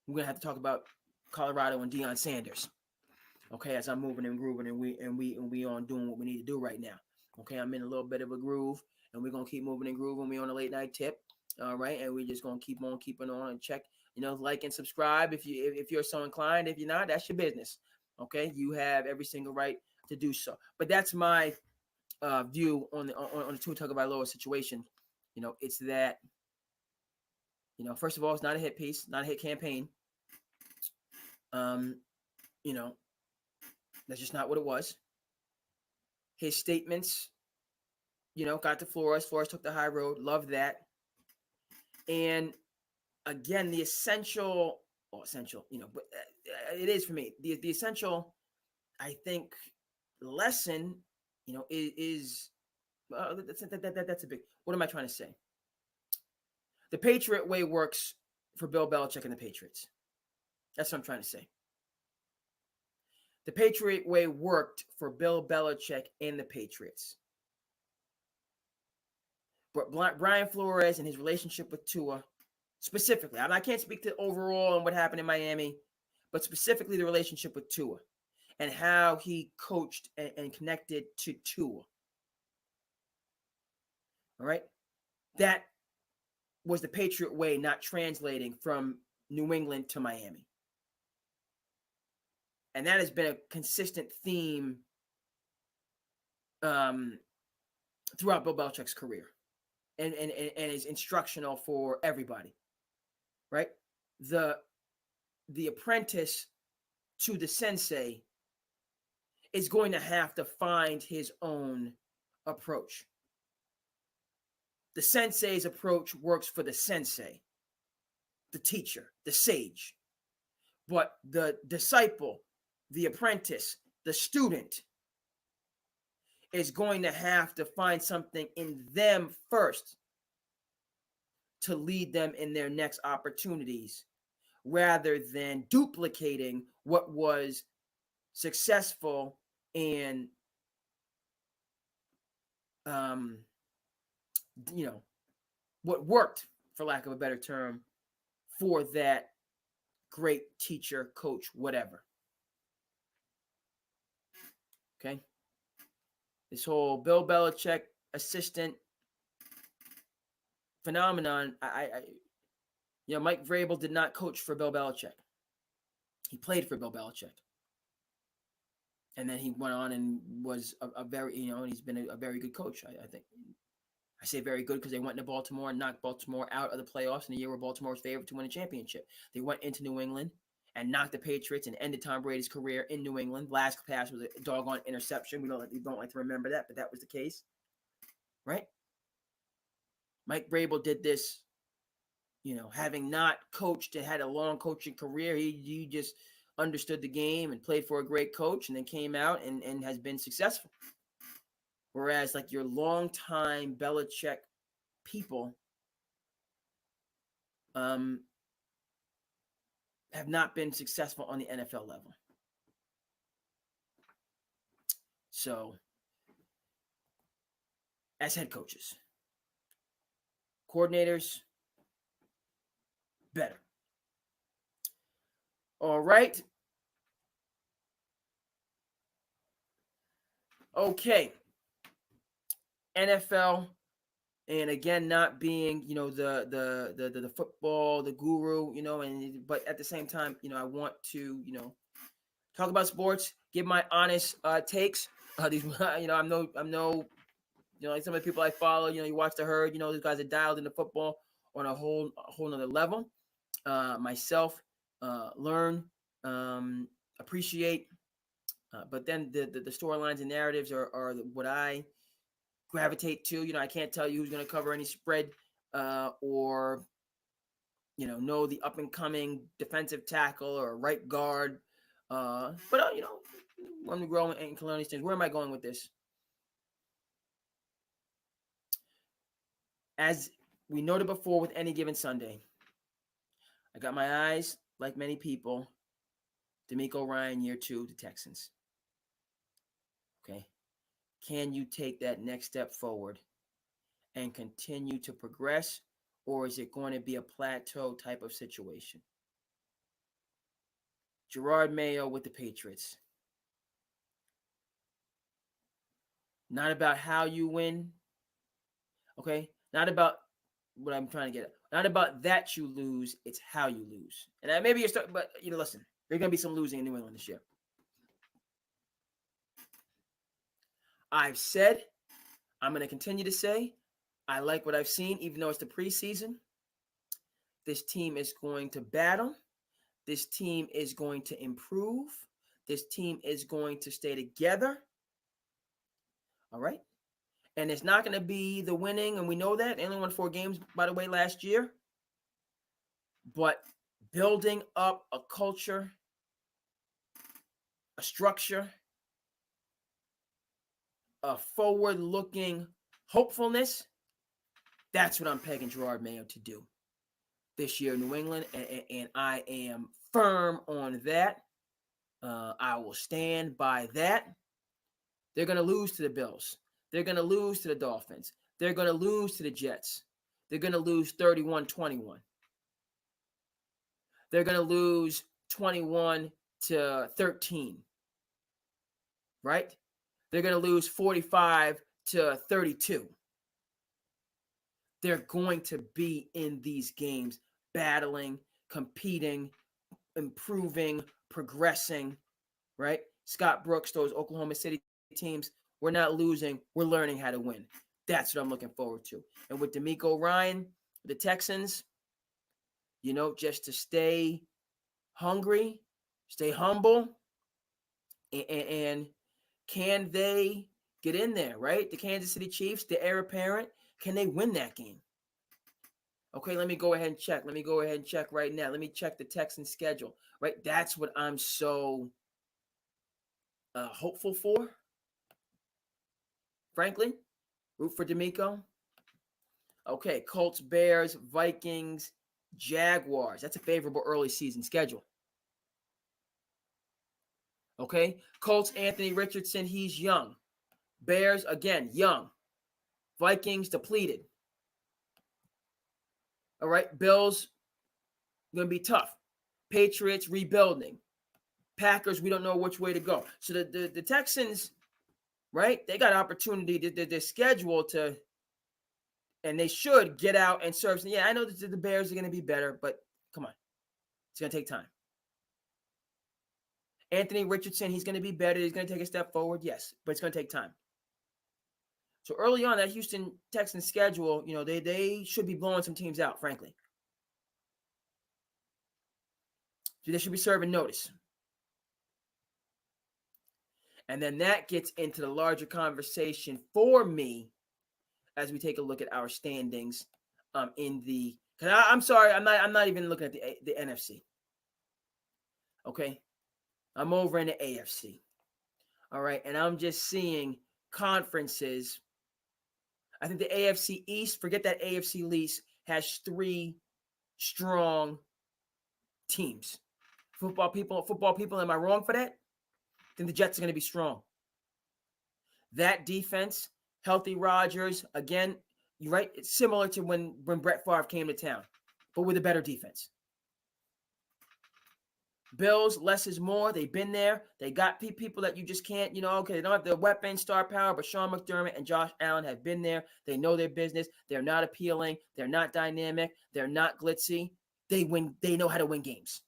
we're going to have to talk about Colorado and Deion Sanders. Okay, as I'm moving and grooving and we on doing what we need to do right now. Okay, I'm in a little bit of a groove and we're going to keep moving and grooving. We on a late night tip. All right, and we're just going to keep on keeping on and check, you know, like and subscribe if you're so inclined. If you're not, that's your business. Okay, you have every single right to do so. But that's my view on the Tua Tagovailoa situation. It's that, first of all, it's not a hit piece, not a hit campaign. That's just not what it was. His statements, got to Flores. Flores took the high road. Love that. And again, the essential, but it is for me. The essential, I think, lesson, is that's a big. What am I trying to say? The Patriot way works for Bill Belichick and the Patriots. That's what I'm trying to say. The Patriot way worked for Bill Belichick and the Patriots. But Brian Flores and his relationship with Tua, specifically, I can't speak to overall and what happened in Miami, but specifically the relationship with Tua and how he coached and connected to Tua. All right? That was the Patriot way not translating from New England to Miami. And that has been a consistent theme throughout Bill Belichick's career and is instructional for everybody, right? The apprentice to the sensei is going to have to find his own approach. The sensei's approach works for the sensei, the teacher, the sage. But the disciple, the apprentice, the student is going to have to find something in them first to lead them in their next opportunities rather than duplicating what was successful and what worked, for lack of a better term, for that great teacher, coach, whatever. Okay. This whole Bill Belichick assistant phenomenon, Mike Vrabel did not coach for Bill Belichick. He played for Bill Belichick. And then he went on and was a very, and he's been a very good coach, I think. I say very good because they went to Baltimore and knocked Baltimore out of the playoffs in the year where Baltimore was favored to win a championship. They went into New England and knocked the Patriots and ended Tom Brady's career in New England. Last pass was a doggone interception. We don't like to remember that, but that was the case, right? Mike Vrabel did this, having not coached and had a long coaching career. He just understood the game and played for a great coach and then came out and has been successful. Whereas like your longtime Belichick people have not been successful on the NFL level. So, as head coaches, coordinators, better. All right. Okay. NFL, and again, not being, the football, the guru, but at the same time, I want to, talk about sports, give my honest takes. These, I'm no, like some of the people I follow, you watch the herd, these guys are dialed into football on a whole nother level. Myself, learn, appreciate, but then the storylines and narratives are what I gravitate to. I can't tell you who's going to cover any spread or know the up and coming defensive tackle or right guard. But when we grow and can learn these things. Where am I going with this? As we noted before with any given Sunday, I got my eyes, like many people, DeMeco Ryan, year 2, the Texans. Okay. Can you take that next step forward and continue to progress, or is it going to be a plateau type of situation? Gerard Mayo with the Patriots. Not about how you win, okay? Not about what I'm trying to get at. Not about that you lose, it's how you lose. And maybe you're starting, but listen, there's going to be some losing in New England this year. I've said, I'm going to continue to say I like what I've seen, even though it's the preseason. This team is going to battle. This team is going to improve. This team is going to stay together. All right. And it's not going to be the winning, and we know that. They only won 4 games, by the way, last year. But building up a culture, a structure, a forward-looking hopefulness, that's what I'm pegging Gerard Mayo to do this year in New England, and I am firm on that. I will stand by that. They're going to lose to the Bills. They're going to lose to the Dolphins. They're going to lose to the Jets. They're going to lose 31-21. They're going to lose 21-13. Right? They're going to lose 45-32. They're going to be in these games battling, competing, improving, progressing, right? Scott Brooks, those Oklahoma City teams, we're not losing. We're learning how to win. That's what I'm looking forward to. And with DeMeco Ryan, the Texans, just to stay hungry, stay humble, and can they get in there, right? The Kansas City Chiefs, the heir apparent, can they win that game? Okay, let me go ahead and check. Let me go ahead and check right now. Let me check the Texans schedule, right? That's what I'm so hopeful for. Frankly, root for DeMeco. Okay, Colts, Bears, Vikings, Jaguars. That's a favorable early season schedule. Okay, Colts, Anthony Richardson, he's young. Bears, again, young. Vikings, depleted. All right, Bills, going to be tough. Patriots, rebuilding. Packers, we don't know which way to go. So the Texans, right, they got opportunity to their schedule to, and they should get out and serve. Yeah, I know that the Bears are going to be better, but come on. It's going to take time. Anthony Richardson, he's going to be better. He's going to take a step forward, yes, but it's going to take time. So early on, that Houston Texans schedule, they should be blowing some teams out, frankly. So they should be serving notice. And then that gets into the larger conversation for me as we take a look at our standings in the. I'm sorry, I'm not even looking at the NFC. Okay, I'm over in the AFC. All right, and I'm just seeing conferences. I think the AFC East, forget that AFC East, has 3 strong teams. Football people, am I wrong for that? I think the Jets are going to be strong. That defense, healthy Rodgers, again, you're right, it's similar to when Brett Favre came to town, but with a better defense. Bills, less is more. They've been there. They got people that you just can't, okay, they don't have the weapon, star power, but Sean McDermott and Josh Allen have been there. They know their business. They're not appealing. They're not dynamic. They're not glitzy. They win. They know how to win games.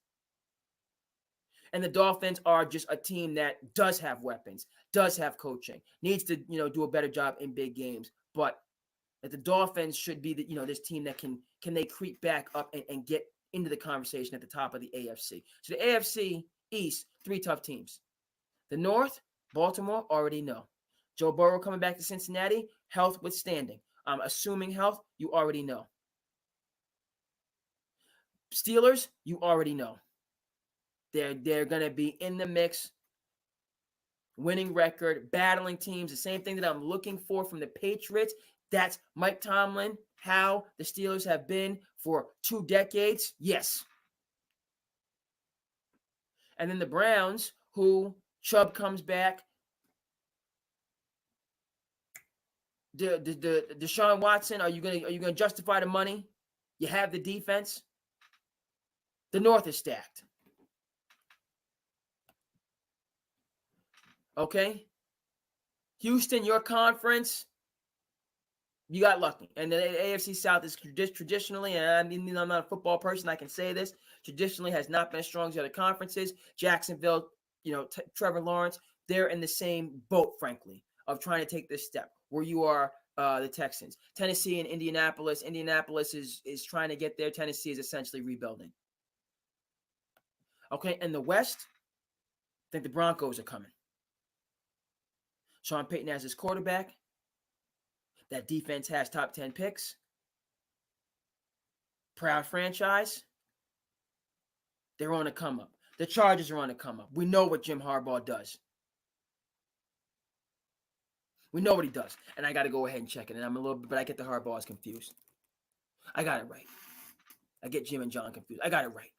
And the Dolphins are just a team that does have weapons, does have coaching, needs to, do a better job in big games. But the Dolphins should be this team that can they creep back up and get into the conversation at the top of the AFC. So the AFC East, 3 tough teams. The North, Baltimore, already know. Joe Burrow coming back to Cincinnati, health withstanding. Assuming health, you already know. Steelers, you already know. They're going to be in the mix, winning record, battling teams. The same thing that I'm looking for from the Patriots. That's Mike Tomlin, how the Steelers have been for 2 decades. Yes. And then the Browns, who Chubb comes back. Deshaun Watson, are you gonna justify the money? You have the defense. The North is stacked. Okay. Houston, your conference, you got lucky. And the AFC South is traditionally, and I'm not a football person, I can say this, traditionally has not been as strong as the other conferences. Jacksonville, Trevor Lawrence, they're in the same boat, frankly, of trying to take this step where you are the Texans. Tennessee and Indianapolis. Indianapolis is trying to get there. Tennessee is essentially rebuilding. Okay, in the West, I think the Broncos are coming. Sean Payton has his quarterback. That defense has top 10 picks. Proud franchise. They're on the come up. The Chargers are on the come up. We know what Jim Harbaugh does. We know what he does. And I got to go ahead and check it. And I'm a little bit, but I get the Harbaughs confused. I got it right. I get Jim and John confused. I got it right.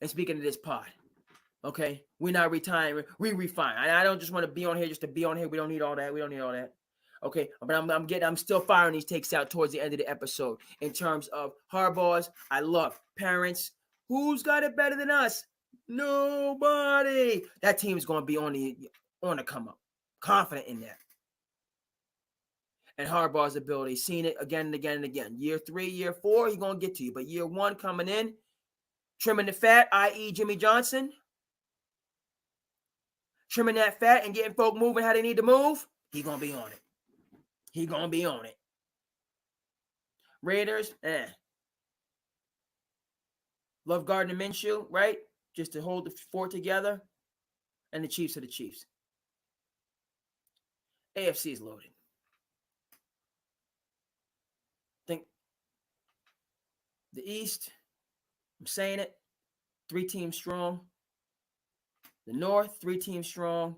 And speaking of this pod, okay, we're not retiring. We refine. I don't just want to be on here just to be on here. We don't need all that. We don't need all that. Okay, but I'm still firing these takes out towards the end of the episode. In terms of Harbaughs, I love parents. Who's got it better than us? Nobody. That team is going to be on the come up. Confident in that. And Harbaugh's ability, seen it again and again and again. Year 3, year 4, he's going to get to you. But year 1 coming in, trimming the fat, i.e. Jimmy Johnson. Trimming that fat and getting folk moving how they need to move. He's going to be on it. He's going to be on it. Raiders, Love Gardner Minshew, right? Just to hold the fort together. And the Chiefs are the Chiefs. AFC is loaded. Think the East, I'm saying it, 3 teams strong. The North, 3 teams strong.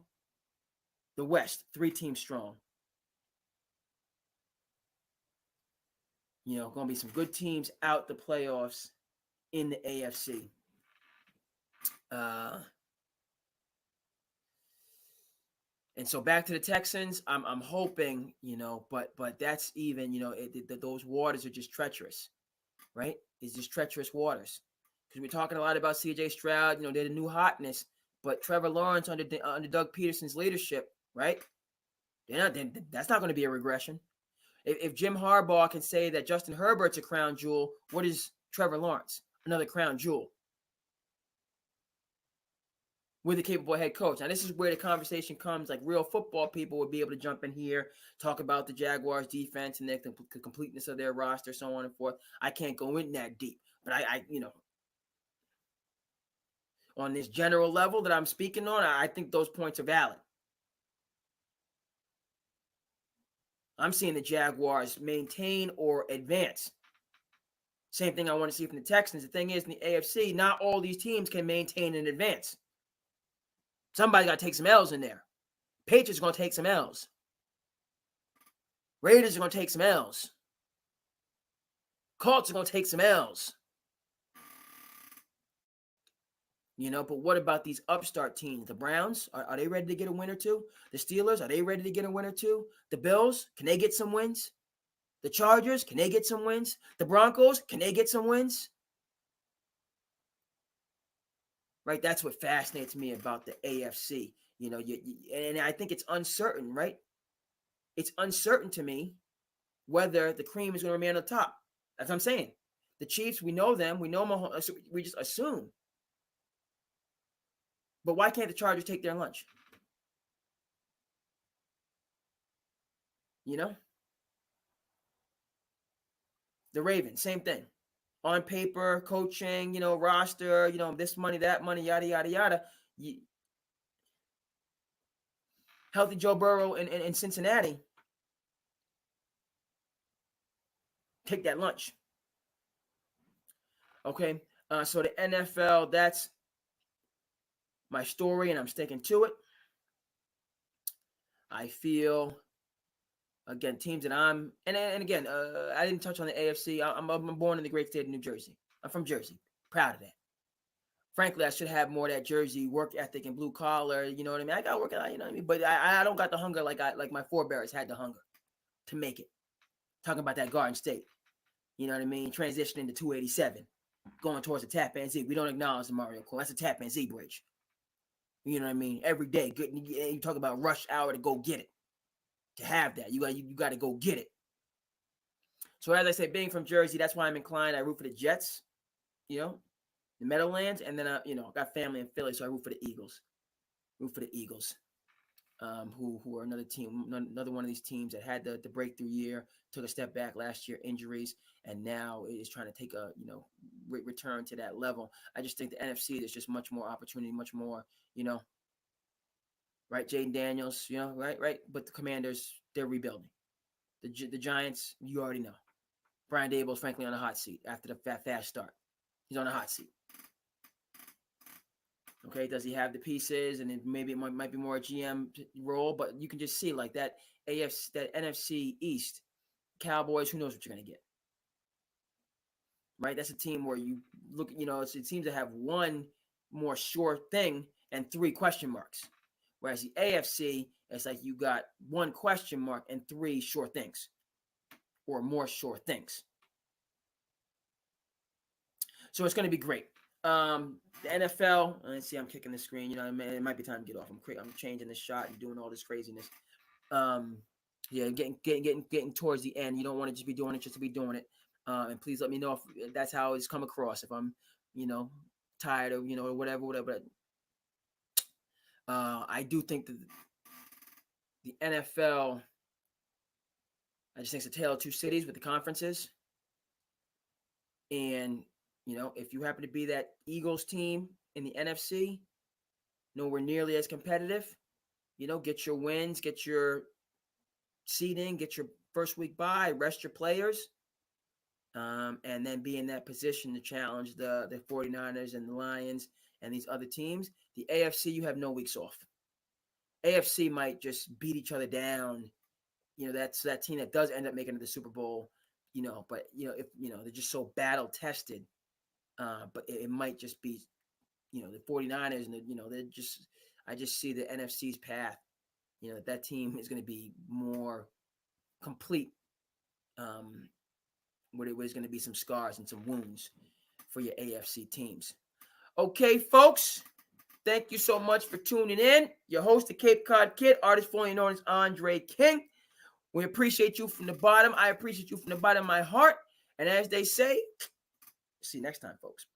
The West, 3 teams strong. You know, going to be some good teams out the playoffs in the AFC. And so back to the Texans, I'm hoping, you know, but that's even, you know, those waters are just treacherous, right? It's just treacherous waters. Because we're talking a lot about C.J. Stroud, you know, they're the new hotness, but Trevor Lawrence under Doug Peterson's leadership, right? That's not going to be a regression. If Jim Harbaugh can say that Justin Herbert's a crown jewel, what is Trevor Lawrence? Another crown jewel. With a capable head coach. Now, this is where the conversation comes, like real football people would be able to jump in here, talk about the Jaguars' defense and the completeness of their roster, so on and forth. I can't go in that deep. But I you know, on this general level that I'm speaking on, I think those points are valid. I'm seeing the Jaguars maintain or advance. Same thing I want to see from the Texans. The thing is, in the AFC, not all these teams can maintain and advance. Somebody got to take some L's in there. Patriots are going to take some L's. Raiders are going to take some L's. Colts are going to take some L's. You know, but what about these upstart teams? The Browns, are they ready to get a win or two? The Steelers, are they ready to get a win or two? The Bills, can they get some wins? The Chargers, can they get some wins? The Broncos, can they get some wins? Right, that's what fascinates me about the AFC. You know, and I think it's uncertain, right? It's uncertain to me whether the cream is going to remain on the top. That's what I'm saying. The Chiefs, we know them. We know Mahomes. We just assume. But why can't the Chargers take their lunch? You know? The Ravens, same thing. On paper, coaching, you know, roster, you know, this money, that money, yada, yada, yada. Healthy Joe Burrow in Cincinnati. Take that lunch. Okay, so the NFL, that's my story, and I'm sticking to it. I feel, again, teams that I'm, and again, I didn't touch on the AFC. I'm born in the great state of New Jersey. I'm from Jersey. Proud of that. Frankly, I should have more of that Jersey work ethic and blue collar. You know what I mean? I got work, you know what I mean? But I don't got the hunger like my forebears had the hunger to make it. Talking about that Garden State. You know what I mean? Transitioning to 287. Going towards the Tappan Zee. We don't acknowledge the Mario Cole. That's the Tappan Zee Bridge. You know what I mean? Every day, good. You talk about rush hour to go get it. To have that, you got to go get it. So as I said, being from Jersey, that's why I'm inclined. I root for the Jets, you know, the Meadowlands, and then you know, got family in Philly, so I root for the Eagles. who are another team, another one of these teams that had the breakthrough year, took a step back last year, injuries, and now is trying to take a return to that level. I just think the NFC, there's just much more opportunity, much more, right? Jaden Daniels, right. But the Commanders, they're rebuilding. The Giants, you already know. Brian Daboll's frankly on a hot seat after the fast start. He's on a hot seat. Okay, does he have the pieces? And maybe it might be more a GM role, but you can just see like that NFC East, Cowboys. Who knows what you're gonna get? Right, that's a team where you look. It seems to have one more sure thing and 3 question marks, whereas the AFC, it's like you got 1 question mark and 3 sure things, or more sure things. So it's going to be great. The NFL, let's see, I'm kicking the screen. It might be time to get off. I'm changing the shot and doing all this craziness. Yeah, getting towards the end. You don't want to just be doing it just to be doing it. And please let me know if that's how it's come across. If I'm, tired of, or whatever. I do think that the NFL, I just think it's a tale of 2 cities with the conferences. And if you happen to be that Eagles team in the NFC, nowhere nearly as competitive, get your wins, get your seeding, get your first week bye, rest your players, and then be in that position to challenge the 49ers and the Lions and these other teams. The AFC, you have no weeks off. AFC might just beat each other down. That's that team that does end up making it to the Super Bowl, but if they're just so battle tested. But it might just be, the 49ers and I just see the NFC's path, that team is going to be more complete. Where there's going to be some scars and some wounds for your AFC teams. Okay, folks, thank you so much for tuning in. Your host, the Cape Cod Kid, artist formerly known as Andre King. We appreciate you from the bottom. I appreciate you from the bottom of my heart. And as they say, see you next time, folks.